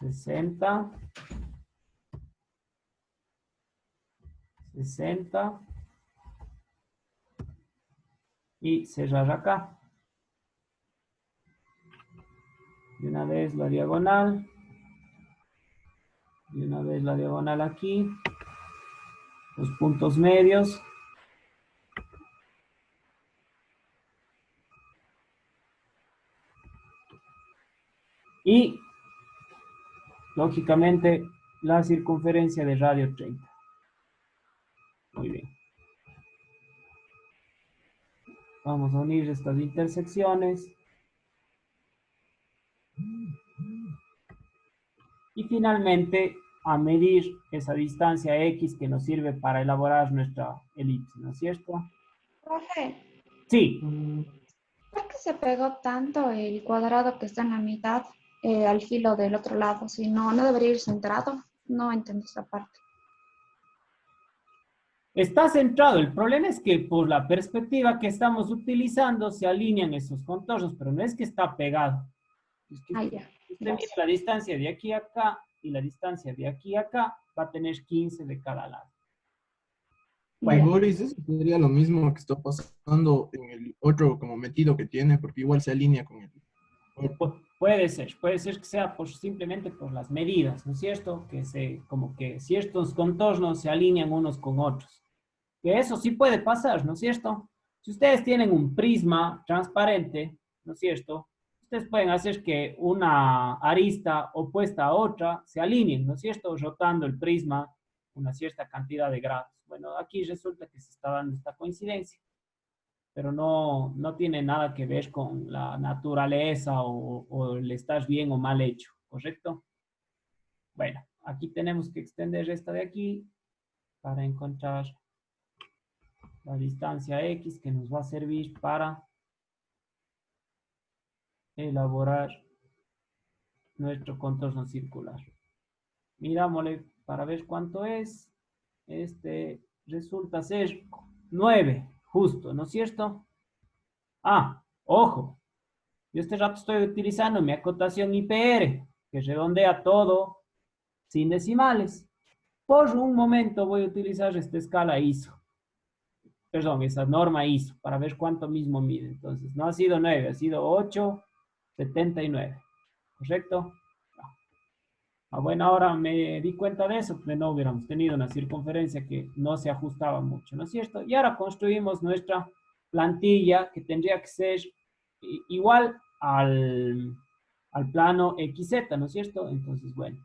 S2: 60. 60. Y cerrar acá. Y una vez la diagonal. Y una vez la diagonal aquí. Los puntos medios. Y, lógicamente, la circunferencia de radio 30. Muy bien. Vamos a unir estas intersecciones. Y finalmente, a medir esa distancia X que nos sirve para elaborar nuestra elipse, ¿no es cierto?
S6: Profe,
S2: Sí.
S6: ¿por qué se pegó tanto el cuadrado que está en la mitad al filo del otro lado? Si no, no debería ir centrado. No entiendo esa parte.
S2: Está centrado. El problema es que por la perspectiva que estamos utilizando se alinean esos contornos, pero no es que está pegado. Es que
S6: Ah, ya.
S2: usted mide la distancia de aquí a acá y la distancia de aquí a acá va a tener 15 de cada lado.
S4: Bueno, Boris, eso sería lo mismo que está pasando en el otro como metido que tiene, porque igual se alinea con el otro.
S2: Puede ser que sea simplemente por las medidas, ¿no es cierto? Como que ciertos contornos se alinean unos con otros. Que eso sí puede pasar, ¿no es cierto? Si ustedes tienen un prisma transparente, ¿no es cierto? Ustedes pueden hacer que una arista opuesta a otra se alineen, ¿no es cierto? Rotando el prisma una cierta cantidad de grados. Bueno, aquí resulta que se está dando esta coincidencia, pero no tiene nada que ver con la naturaleza o el estar bien o mal hecho, ¿correcto? Bueno, aquí tenemos que extender esta de aquí para encontrar la distancia X que nos va a servir para elaborar nuestro contorno circular. Mirámosle para ver cuánto es. Este resulta ser 9, justo, ¿no es cierto? Ah, ojo. Yo este rato estoy utilizando mi acotación IPR, que redondea todo sin decimales. Por un momento voy a utilizar esta escala ISO. Perdón, esa norma ISO, para ver cuánto mismo mide. Entonces, no ha sido 9, ha sido 8,79. ¿Correcto? No. Ah, bueno, ahora me di cuenta de eso, que no hubiéramos tenido una circunferencia que no se ajustaba mucho, ¿no es cierto? Y ahora construimos nuestra plantilla que tendría que ser igual al plano XZ, ¿no es cierto? Entonces, bueno,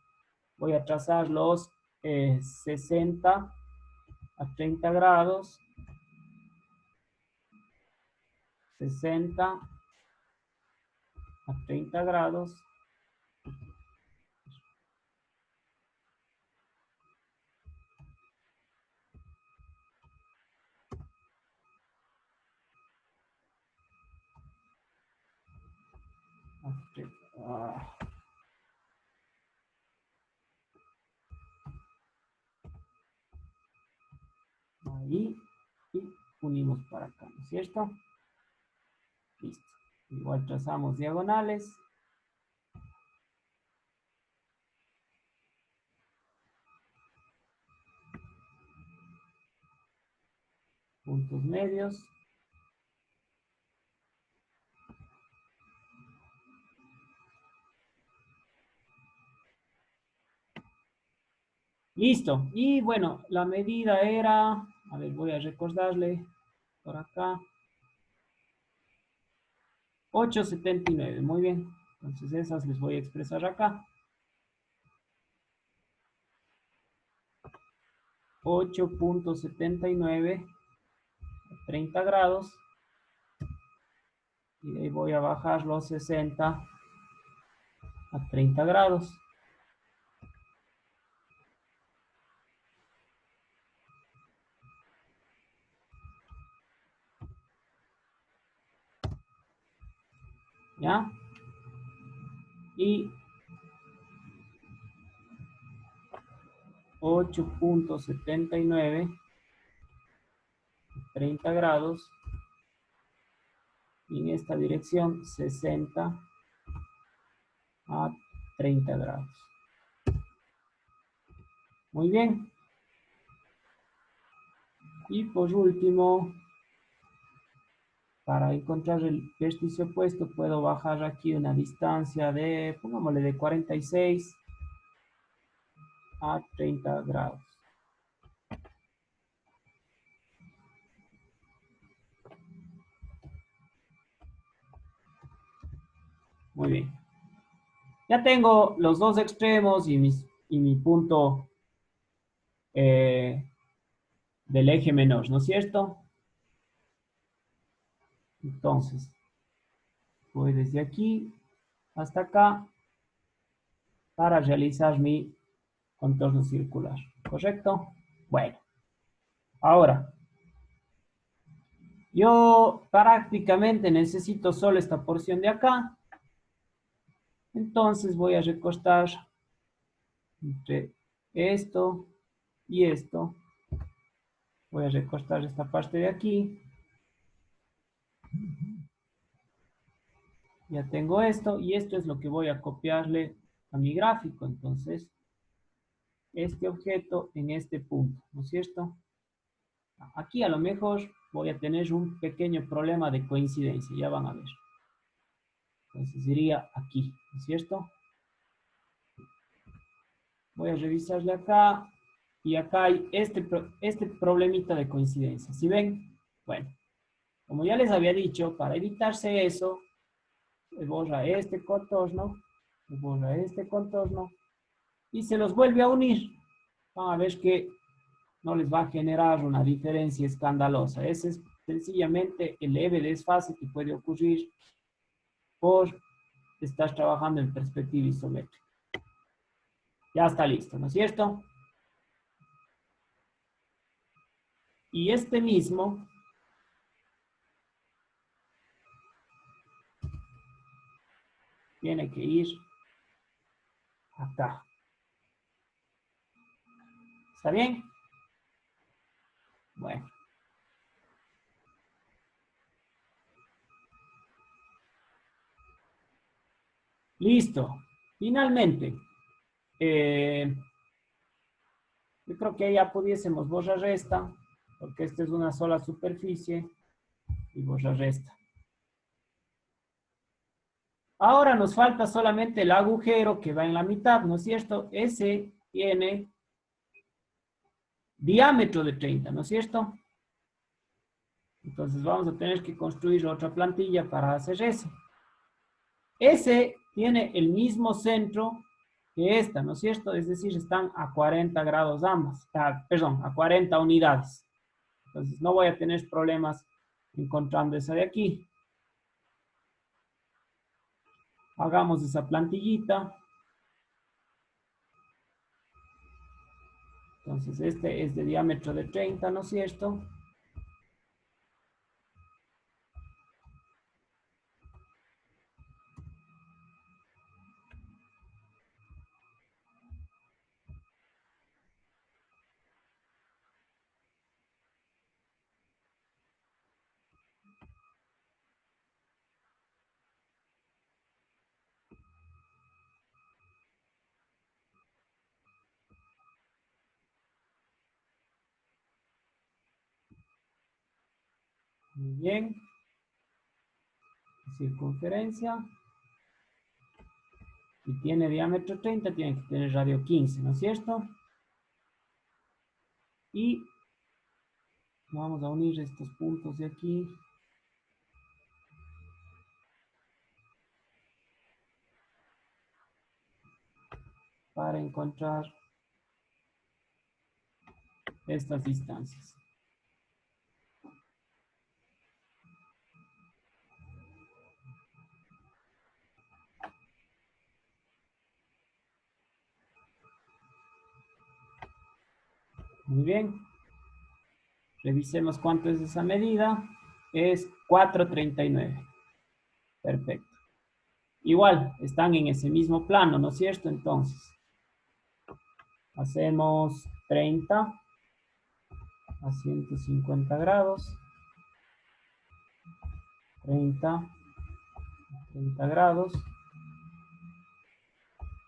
S2: voy a trazar los 60 a 30 grados, 60 a 30 grados, ah, ahí, y unimos para acá, ¿no es cierto? Listo. Igual trazamos diagonales. Puntos medios. Listo. Y bueno, la medida era, a ver, voy a recordarle por acá. 8,79. Muy bien. Entonces esas les voy a expresar acá. 8,79 a 30 grados. Y de ahí voy a bajar los 60 a 30 grados. ¿Ya? Y 8,79 a 30 grados. Y en esta dirección 60 a 30 grados. Muy bien. Y por último, para encontrar el vértice opuesto, puedo bajar aquí una distancia de, pongámosle de 46 a 30 grados. Muy bien. Ya tengo los dos extremos y mi punto del eje menor, ¿no es cierto? Entonces, voy desde aquí hasta acá para realizar mi contorno circular, ¿correcto? Bueno, ahora, yo prácticamente necesito solo esta porción de acá. Entonces voy a recortar entre esto y esto. Voy a recortar esta parte de aquí. Ya tengo esto y esto es lo que voy a copiarle a mi gráfico. Entonces, este objeto en este punto, ¿no es cierto? Aquí a lo mejor voy a tener un pequeño problema de coincidencia, ya van a ver. Entonces iría aquí, ¿no es cierto? Voy a revisarle acá y acá hay este problemita de coincidencia. ¿Sí ven? Bueno, como ya les había dicho, para evitarse eso, se borra este contorno, se borra este contorno y se los vuelve a unir. Van a ver que no les va a generar una diferencia escandalosa. Ese es sencillamente el leve desfase que puede ocurrir por estar trabajando en perspectiva isométrica. Ya está listo, ¿no es cierto? Y este mismo tiene que ir acá. ¿Está bien? Bueno. Listo. Finalmente, yo creo que ya pudiésemos borrar esta, porque esta es una sola superficie, y borrar esta. Ahora nos falta solamente el agujero que va en la mitad, ¿no es cierto? Ese tiene diámetro de 30, ¿no es cierto? Entonces vamos a tener que construir otra plantilla para hacer eso. Ese tiene el mismo centro que esta, ¿no es cierto? Es decir, están a 40 grados ambas. Perdón, a 40 unidades. Entonces no voy a tener problemas encontrando esa de aquí. Hagamos esa plantillita. Entonces este es de diámetro de 30, ¿no es cierto? Muy bien. Circunferencia. Si tiene diámetro 30, tiene que tener radio 15, ¿no es cierto? Y vamos a unir estos puntos de aquí. Para encontrar estas distancias. Muy bien. Revisemos cuánto es esa medida. Es 4,39. Perfecto. Igual, están en ese mismo plano, ¿no es cierto? Entonces, hacemos 30 a 150 grados. 30 a 30 grados.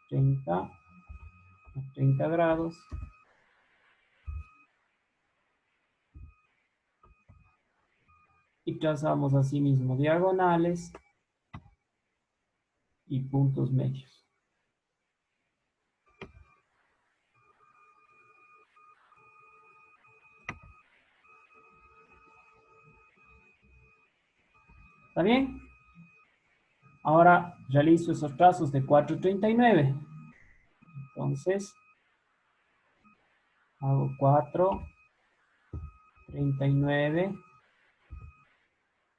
S2: 30 a 30 grados. Y trazamos así mismo diagonales y puntos medios. ¿Está bien? Ahora realizo esos trazos de 4,39. Entonces, hago 4,39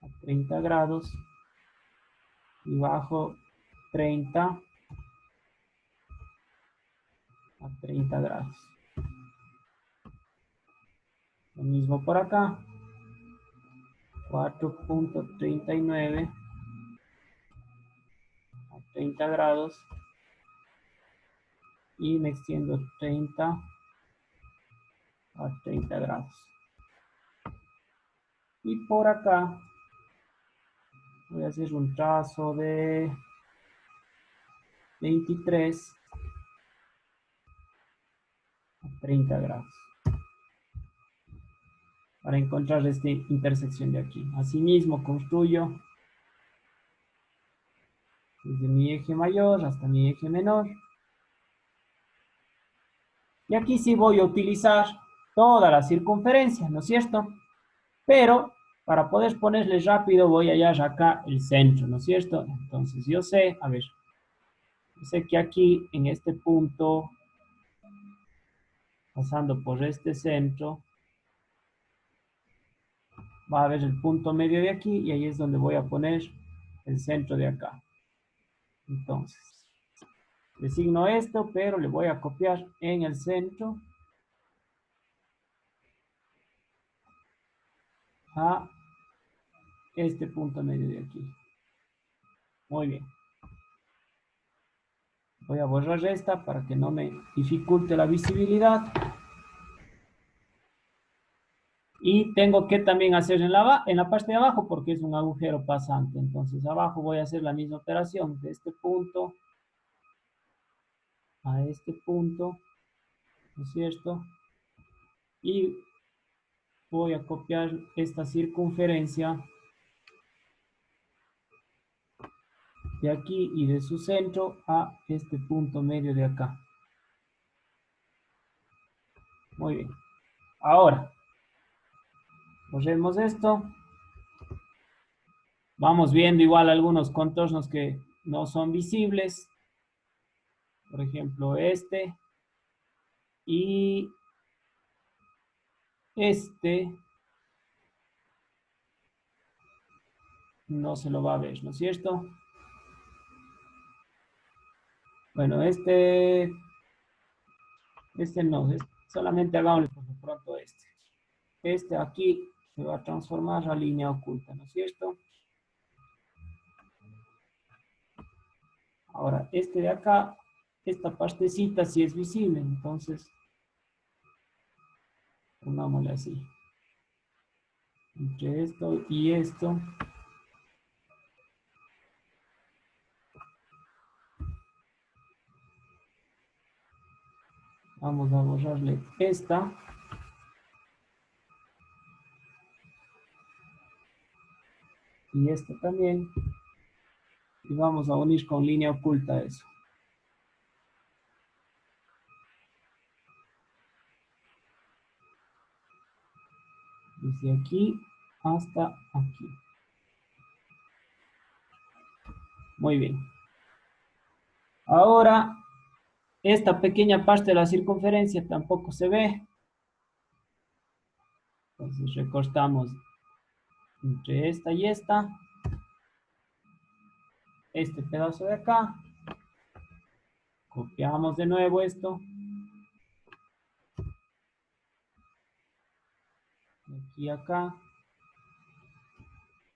S2: a 30 grados y bajo 30 a 30 grados. Lo mismo por acá. 4,39 a 30 grados y me extiendo 30 a 30 grados. Y por acá voy a hacer un trazo de 23 a 30 grados para encontrar esta intersección de aquí. Asimismo construyo desde mi eje mayor hasta mi eje menor. Y aquí sí voy a utilizar toda la circunferencia, ¿no es cierto? Pero para poder ponerle rápido voy a hallar acá el centro, ¿no es cierto? Entonces yo sé, a ver, yo sé que aquí en este punto, pasando por este centro, va a haber el punto medio de aquí y ahí es donde voy a poner el centro de acá. Entonces, designo esto, pero le voy a copiar en el centro a este punto medio de aquí. Muy bien. Voy a borrar esta para que no me dificulte la visibilidad. Y tengo que también hacer en la parte de abajo porque es un agujero pasante. Entonces abajo voy a hacer la misma operación de este punto a este punto, ¿no es cierto? Y voy a copiar esta circunferencia de aquí y de su centro a este punto medio de acá. Muy bien. Ahora, borremos esto. Vamos viendo igual algunos contornos que no son visibles. Por ejemplo, este. Y este no se lo va a ver, ¿no es cierto? Bueno, este no, solamente hagámosle por lo pronto este. Este aquí se va a transformar a línea oculta, ¿no es cierto? Ahora, este de acá, esta partecita sí es visible, entonces pongámosle así. Entre esto y esto. Vamos a borrarle esta. Y esta también. Y vamos a unir con línea oculta eso. Desde aquí hasta aquí. Muy bien. Ahora, esta pequeña parte de la circunferencia tampoco se ve. Entonces recortamos entre esta y esta. Este pedazo de acá. Copiamos de nuevo esto. De aquí a acá.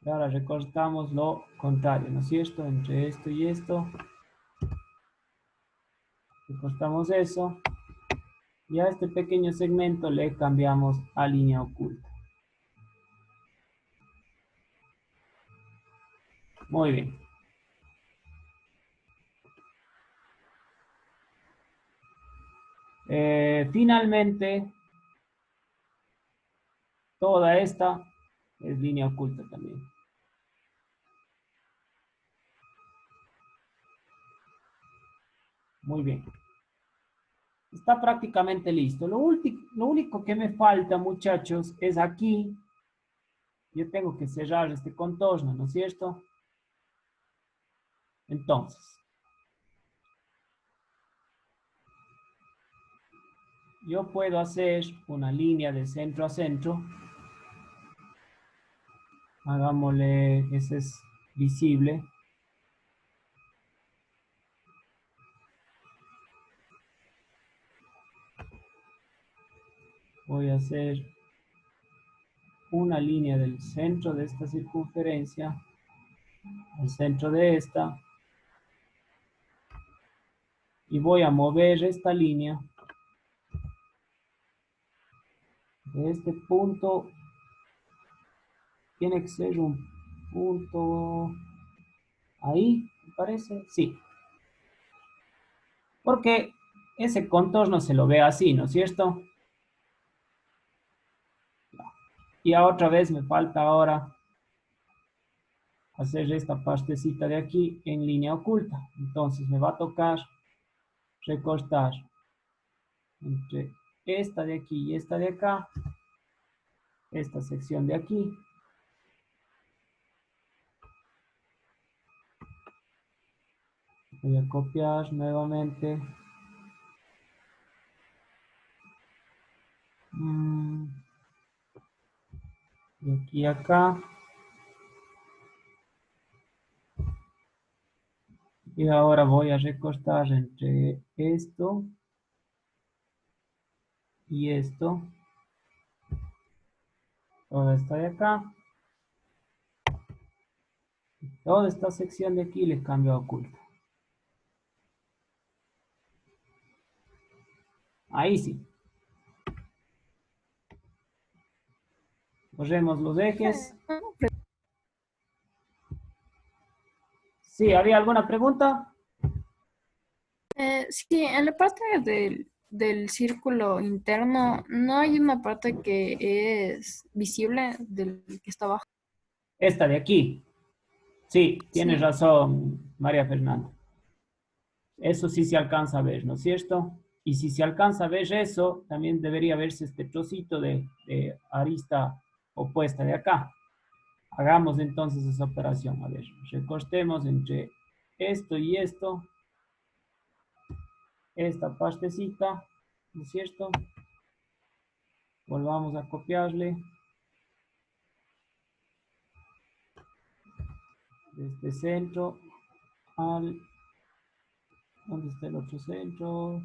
S2: Y ahora recortamos lo contrario, ¿no es cierto? Entre esto y esto. Recortamos eso. Y a este pequeño segmento le cambiamos a línea oculta. Muy bien. Finalmente, toda esta es línea oculta también. Muy bien. Está prácticamente listo. Lo único que me falta, muchachos, es aquí. Yo tengo que cerrar este contorno, ¿no es cierto? Entonces, yo puedo hacer una línea de centro a centro. Hagámosle, ese es visible. Voy a hacer una línea del centro de esta circunferencia al centro de esta. Y voy a mover esta línea de este punto. Tiene que ser un punto ahí, ¿me parece? Sí. Porque ese contorno se lo ve así, ¿no es cierto? Y otra vez me falta ahora hacer esta partecita de aquí en línea oculta. Entonces me va a tocar recortar entre esta de aquí y esta de acá, esta sección de aquí. Voy a copiar nuevamente. De aquí a acá. Y ahora voy a recortar entre esto y esto. Toda esta de acá. Toda esta sección de aquí le cambio a oculta. Ahí sí. Borremos los ejes. Sí, ¿había alguna pregunta?
S7: Sí, en la parte del círculo interno, ¿no hay una parte que es visible del que está abajo?
S2: Esta de aquí. Sí, tienes
S7: Sí.
S2: razón, María Fernanda. Eso sí se alcanza a ver, ¿no es cierto? Y si se alcanza a ver eso, también debería verse este trocito de arista opuesta de acá. Hagamos entonces esa operación. A ver, recortemos entre esto y esto. Esta partecita, ¿no es cierto? Volvamos a copiarle. Desde centro al... ¿Dónde está el otro centro?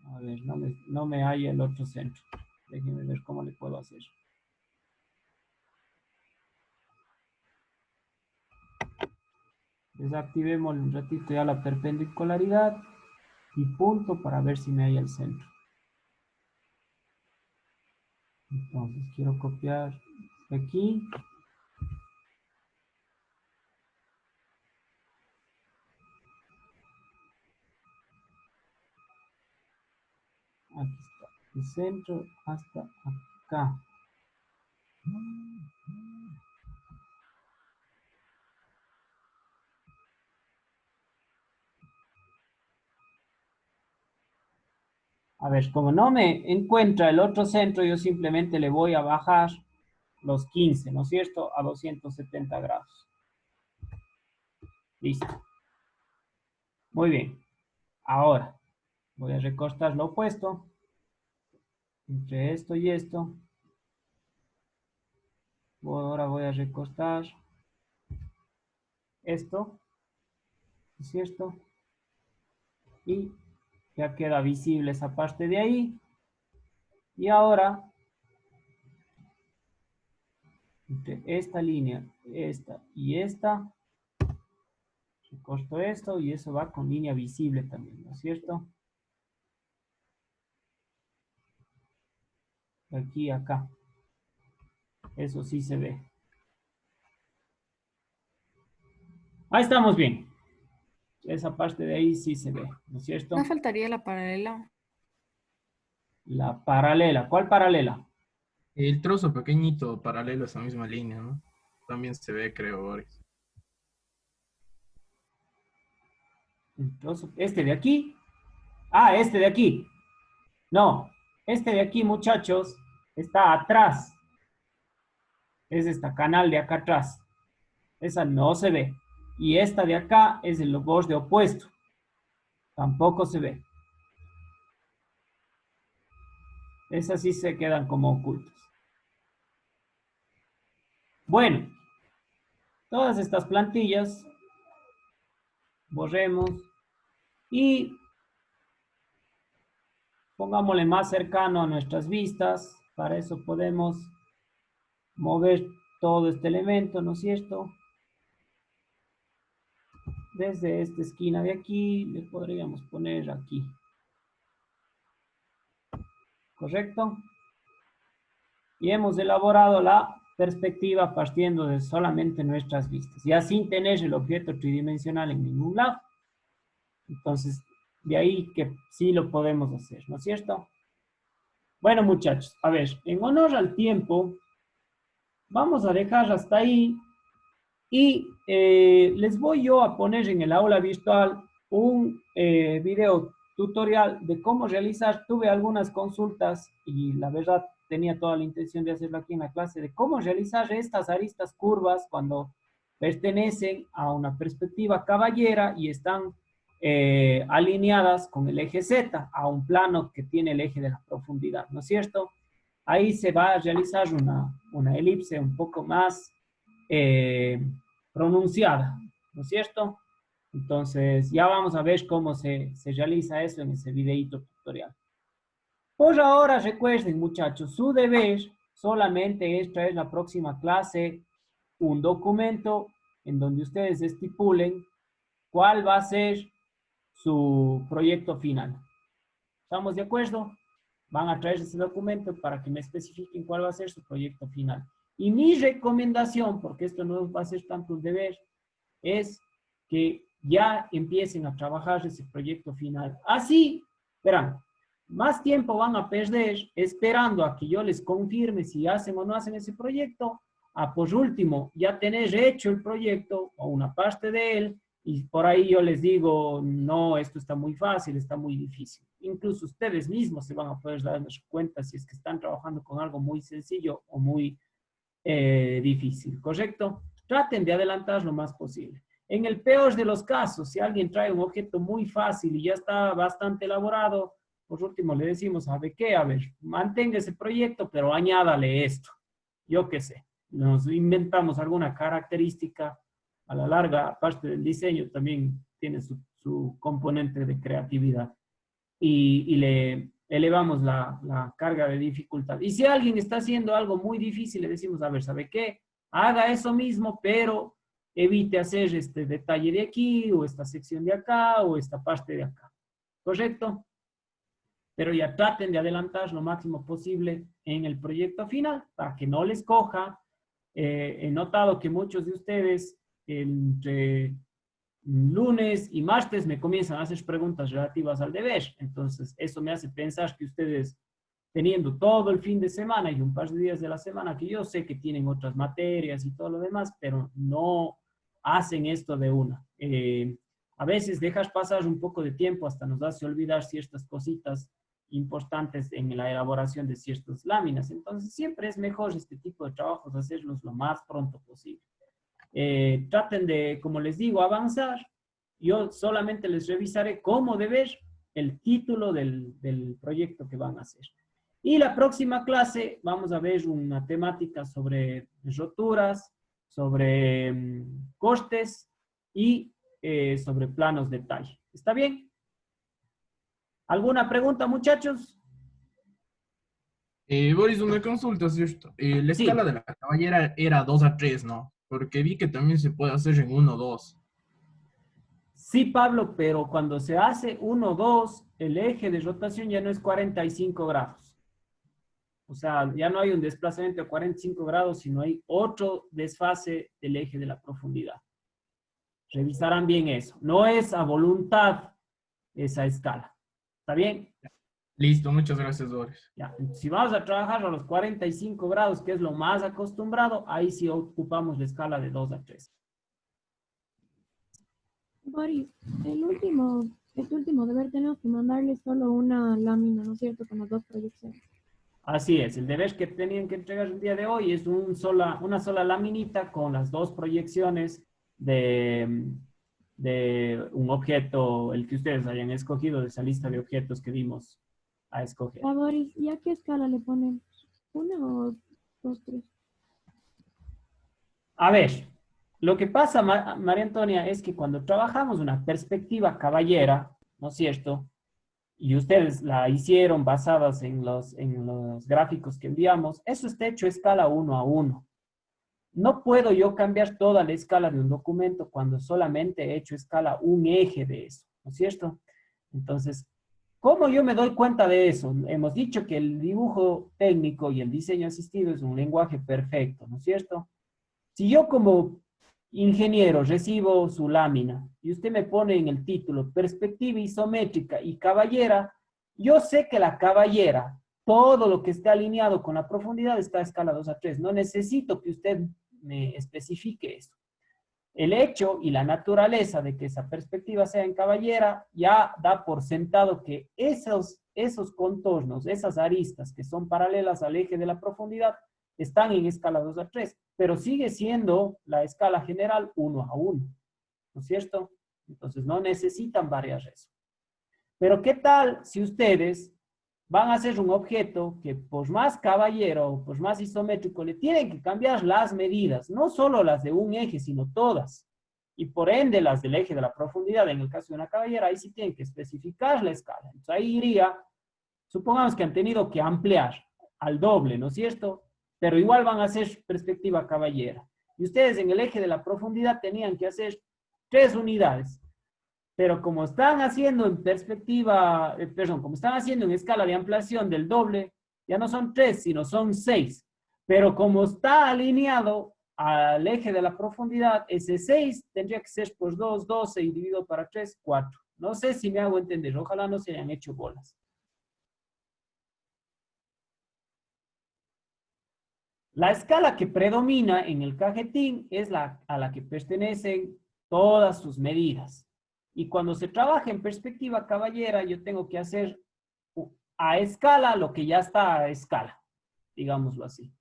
S2: A ver, no me halla el otro centro. Déjenme ver cómo le puedo hacer. Desactivemos un ratito ya la perpendicularidad y punto para ver si me halla el centro. Entonces quiero copiar aquí. Aquí está, el centro hasta acá. A ver, como no me encuentra el otro centro, yo simplemente le voy a bajar los 15, ¿no es cierto? A 270 grados. Listo. Muy bien. Ahora, voy a recortar lo opuesto. Entre esto y esto. Ahora voy a recortar esto. ¿No es cierto? Y ya queda visible esa parte de ahí. Y ahora, entre esta línea, esta y esta, recorto esto y eso va con línea visible también, ¿no es cierto? De aquí a acá. Eso sí se ve. Ahí estamos bien. Esa parte de ahí sí se ve, ¿no es cierto?
S7: No faltaría la paralela.
S2: La paralela. ¿Cuál paralela?
S4: El trozo pequeñito paralelo a esa misma línea, ¿no? También se ve, creo, Boris.
S2: El trozo, este de aquí. Ah, este de aquí. No, este de aquí, muchachos, está atrás. Es esta canal de acá atrás. Esa no se ve. Y esta de acá es el borde opuesto. Tampoco se ve. Esas sí se quedan como ocultas. Bueno, todas estas plantillas borremos y pongámosle más cercano a nuestras vistas. Para eso podemos mover todo este elemento, ¿no es cierto? Desde esta esquina de aquí le podríamos poner aquí. ¿Correcto? Y hemos elaborado la perspectiva partiendo de solamente nuestras vistas, ya sin tener el objeto tridimensional en ningún lado. Entonces, de ahí que sí lo podemos hacer, ¿no es cierto? Bueno, muchachos, a ver, en honor al tiempo, vamos a dejar hasta ahí y les voy yo a poner en el aula virtual un video tutorial de cómo realizar. Tuve algunas consultas y la verdad tenía toda la intención de hacerlo aquí en la clase, de cómo realizar estas aristas curvas cuando pertenecen a una perspectiva caballera y están alineadas con el eje Z, a un plano que tiene el eje de la profundidad, ¿no es cierto? Ahí se va a realizar una elipse un poco más pronunciada, ¿no es cierto? Entonces, ya vamos a ver cómo se realiza eso en ese videito tutorial. Por ahora, recuerden, muchachos, su deber solamente es traer la próxima clase un documento en donde ustedes estipulen cuál va a ser su proyecto final. ¿Estamos de acuerdo? Van a traer ese documento para que me especifiquen cuál va a ser su proyecto final. Y mi recomendación, porque esto no va a ser tanto un deber, es que ya empiecen a trabajar ese proyecto final. Así, verán, más tiempo van a perder esperando a que yo les confirme si hacen o no hacen ese proyecto, a por último ya tener hecho el proyecto o una parte de él, y por ahí yo les digo, no, esto está muy fácil, está muy difícil. Incluso ustedes mismos se van a poder dar cuenta si es que están trabajando con algo muy sencillo o muy difícil, ¿correcto? Traten de adelantar lo más posible. En el peor de los casos, si alguien trae un objeto muy fácil y ya está bastante elaborado, por último le decimos, ¿sabe qué? A ver, mantenga ese proyecto, pero añádale esto. Yo qué sé, nos inventamos alguna característica. A la larga, aparte del diseño, también tiene su componente de creatividad. Y le elevamos la carga de dificultad. Y si alguien está haciendo algo muy difícil, le decimos, a ver, ¿sabe qué? Haga eso mismo, pero evite hacer este detalle de aquí, o esta sección de acá, o esta parte de acá. ¿Correcto? Pero ya traten de adelantar lo máximo posible en el proyecto final, para que no les coja. He notado que muchos de ustedes, entre lunes y martes, me comienzan a hacer preguntas relativas al deber. Entonces, eso me hace pensar que ustedes, teniendo todo el fin de semana y un par de días de la semana, que yo sé que tienen otras materias y todo lo demás, pero no hacen esto de una. A veces dejas pasar un poco de tiempo hasta nos hace olvidar ciertas cositas importantes en la elaboración de ciertas láminas. Entonces, siempre es mejor este tipo de trabajos hacerlos lo más pronto posible. Traten de, como les digo, avanzar. Yo solamente les revisaré como deber el título del proyecto que van a hacer. Y la próxima clase vamos a ver una temática sobre roturas, sobre costes y sobre planos de detalle. ¿Está bien? ¿Alguna pregunta, muchachos?
S4: Boris, una consulta, ¿cierto? La
S2: Sí.
S4: escala de la caballera era 2 a 3, ¿no? Porque vi que también se puede hacer en 1-2.
S2: Sí, Pablo, pero cuando se hace 1-2, el eje de rotación ya no es 45 grados. O sea, ya no hay un desplazamiento de 45 grados, sino hay otro desfase del eje de la profundidad. Revisarán bien eso. No es a voluntad esa escala. ¿Está bien?
S4: Listo, muchas gracias, Boris.
S2: Ya. Si vamos a trabajar a los 45 grados, que es lo más acostumbrado, ahí sí ocupamos la escala de 2 a 3.
S3: Boris, este último deber tenemos que mandarle solo una lámina, ¿no es cierto? Con las dos proyecciones.
S2: Así es, el deber que tenían que entregar el día de hoy es una sola laminita con las dos proyecciones de un objeto, el que ustedes hayan escogido de esa lista de objetos que dimos a escoger.
S3: Boris, ¿y a qué escala le ponen? ¿Una o 2, 3?
S2: A ver, lo que pasa, María Antonia, es que cuando trabajamos una perspectiva caballera, ¿no es cierto? Y ustedes la hicieron basadas en los gráficos que enviamos, eso está hecho a escala 1-a-1. No puedo yo cambiar toda la escala de un documento cuando solamente he hecho escala un eje de eso, ¿no es cierto? Entonces, ¿cómo yo me doy cuenta de eso? Hemos dicho que el dibujo técnico y el diseño asistido es un lenguaje perfecto, ¿no es cierto? Si yo como ingeniero recibo su lámina y usted me pone en el título perspectiva isométrica y caballera, yo sé que la caballera, todo lo que esté alineado con la profundidad está a escala 2-a-3. No necesito que usted me especifique eso. El hecho y la naturaleza de que esa perspectiva sea en caballera ya da por sentado que esos contornos, esas aristas que son paralelas al eje de la profundidad, están en escala 2-a-3, pero sigue siendo la escala general 1-a-1, ¿no es cierto? Entonces no necesitan variar eso. Pero ¿qué tal si ustedes van a hacer un objeto que por más caballero o por más isométrico le tienen que cambiar las medidas, no solo las de un eje, sino todas, y por ende las del eje de la profundidad, en el caso de una caballera, ahí sí tienen que especificar la escala. Entonces ahí iría, supongamos que han tenido que ampliar al doble, ¿no es cierto? Pero igual van a hacer perspectiva caballera. Y ustedes en el eje de la profundidad tenían que hacer 3 unidades. Pero como están haciendo en perspectiva, como están haciendo en escala de ampliación del doble, ya no son 3, sino son 6. Pero como está alineado al eje de la profundidad, ese 6 tendría que ser por 2, 12 y dividido para 3, 4. No sé si me hago entender, ojalá no se hayan hecho bolas. La escala que predomina en el cajetín es la a la que pertenecen todas sus medidas. Y cuando se trabaja en perspectiva caballera, yo tengo que hacer a escala lo que ya está a escala, digámoslo así.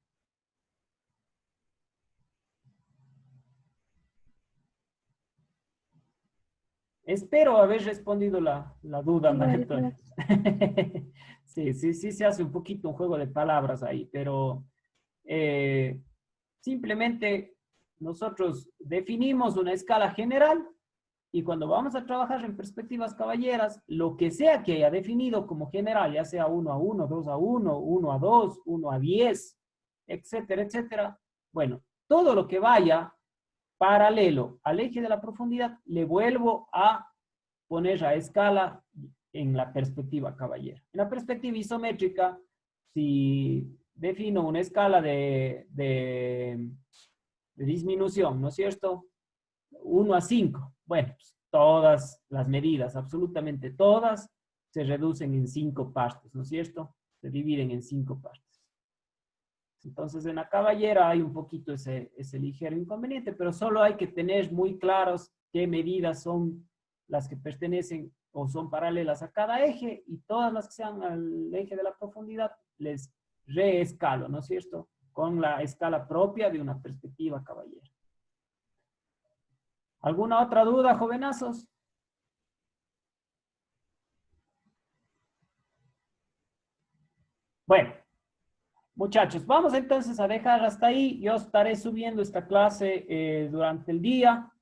S2: Espero haber respondido la duda, María Antonia. Sí, se hace un poquito un juego de palabras ahí, pero simplemente nosotros definimos una escala general y cuando vamos a trabajar en perspectivas caballeras, lo que sea que haya definido como general, ya sea 1 a 1, 2 a 1, 1 a 2, 1 a 10, etcétera, etcétera, bueno, todo lo que vaya paralelo al eje de la profundidad, le vuelvo a poner a escala en la perspectiva caballera. En la perspectiva isométrica, si defino una escala de disminución, ¿no es cierto? 1 a 5. Bueno, pues todas las medidas, absolutamente todas, se reducen en 5 partes, ¿no es cierto? Se dividen en 5 partes. Entonces, en la caballera hay un poquito ese ligero inconveniente, pero solo hay que tener muy claros qué medidas son las que pertenecen o son paralelas a cada eje y todas las que sean al eje de la profundidad les reescalo, ¿no es cierto? Con la escala propia de una perspectiva caballera. ¿Alguna otra duda, jovenazos? Bueno. Muchachos, vamos entonces a dejar hasta ahí. Yo estaré subiendo esta clase durante el día.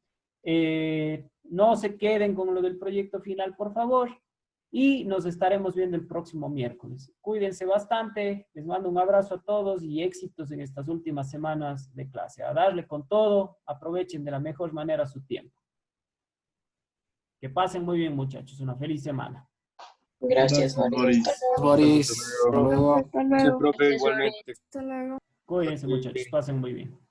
S2: No se queden con lo del proyecto final, por favor. Y nos estaremos viendo el próximo miércoles. Cuídense bastante. Les mando un abrazo a todos y éxitos en estas últimas semanas de clase. A darle con todo. Aprovechen de la mejor manera su tiempo. Que pasen muy bien, muchachos. Una feliz semana.
S6: Gracias, Boris.
S8: Boris, hasta luego.
S5: Hasta luego.
S9: Sí, profe, igualmente.
S7: Hasta luego.
S2: Cuídense, muchachos. Pasen muy bien.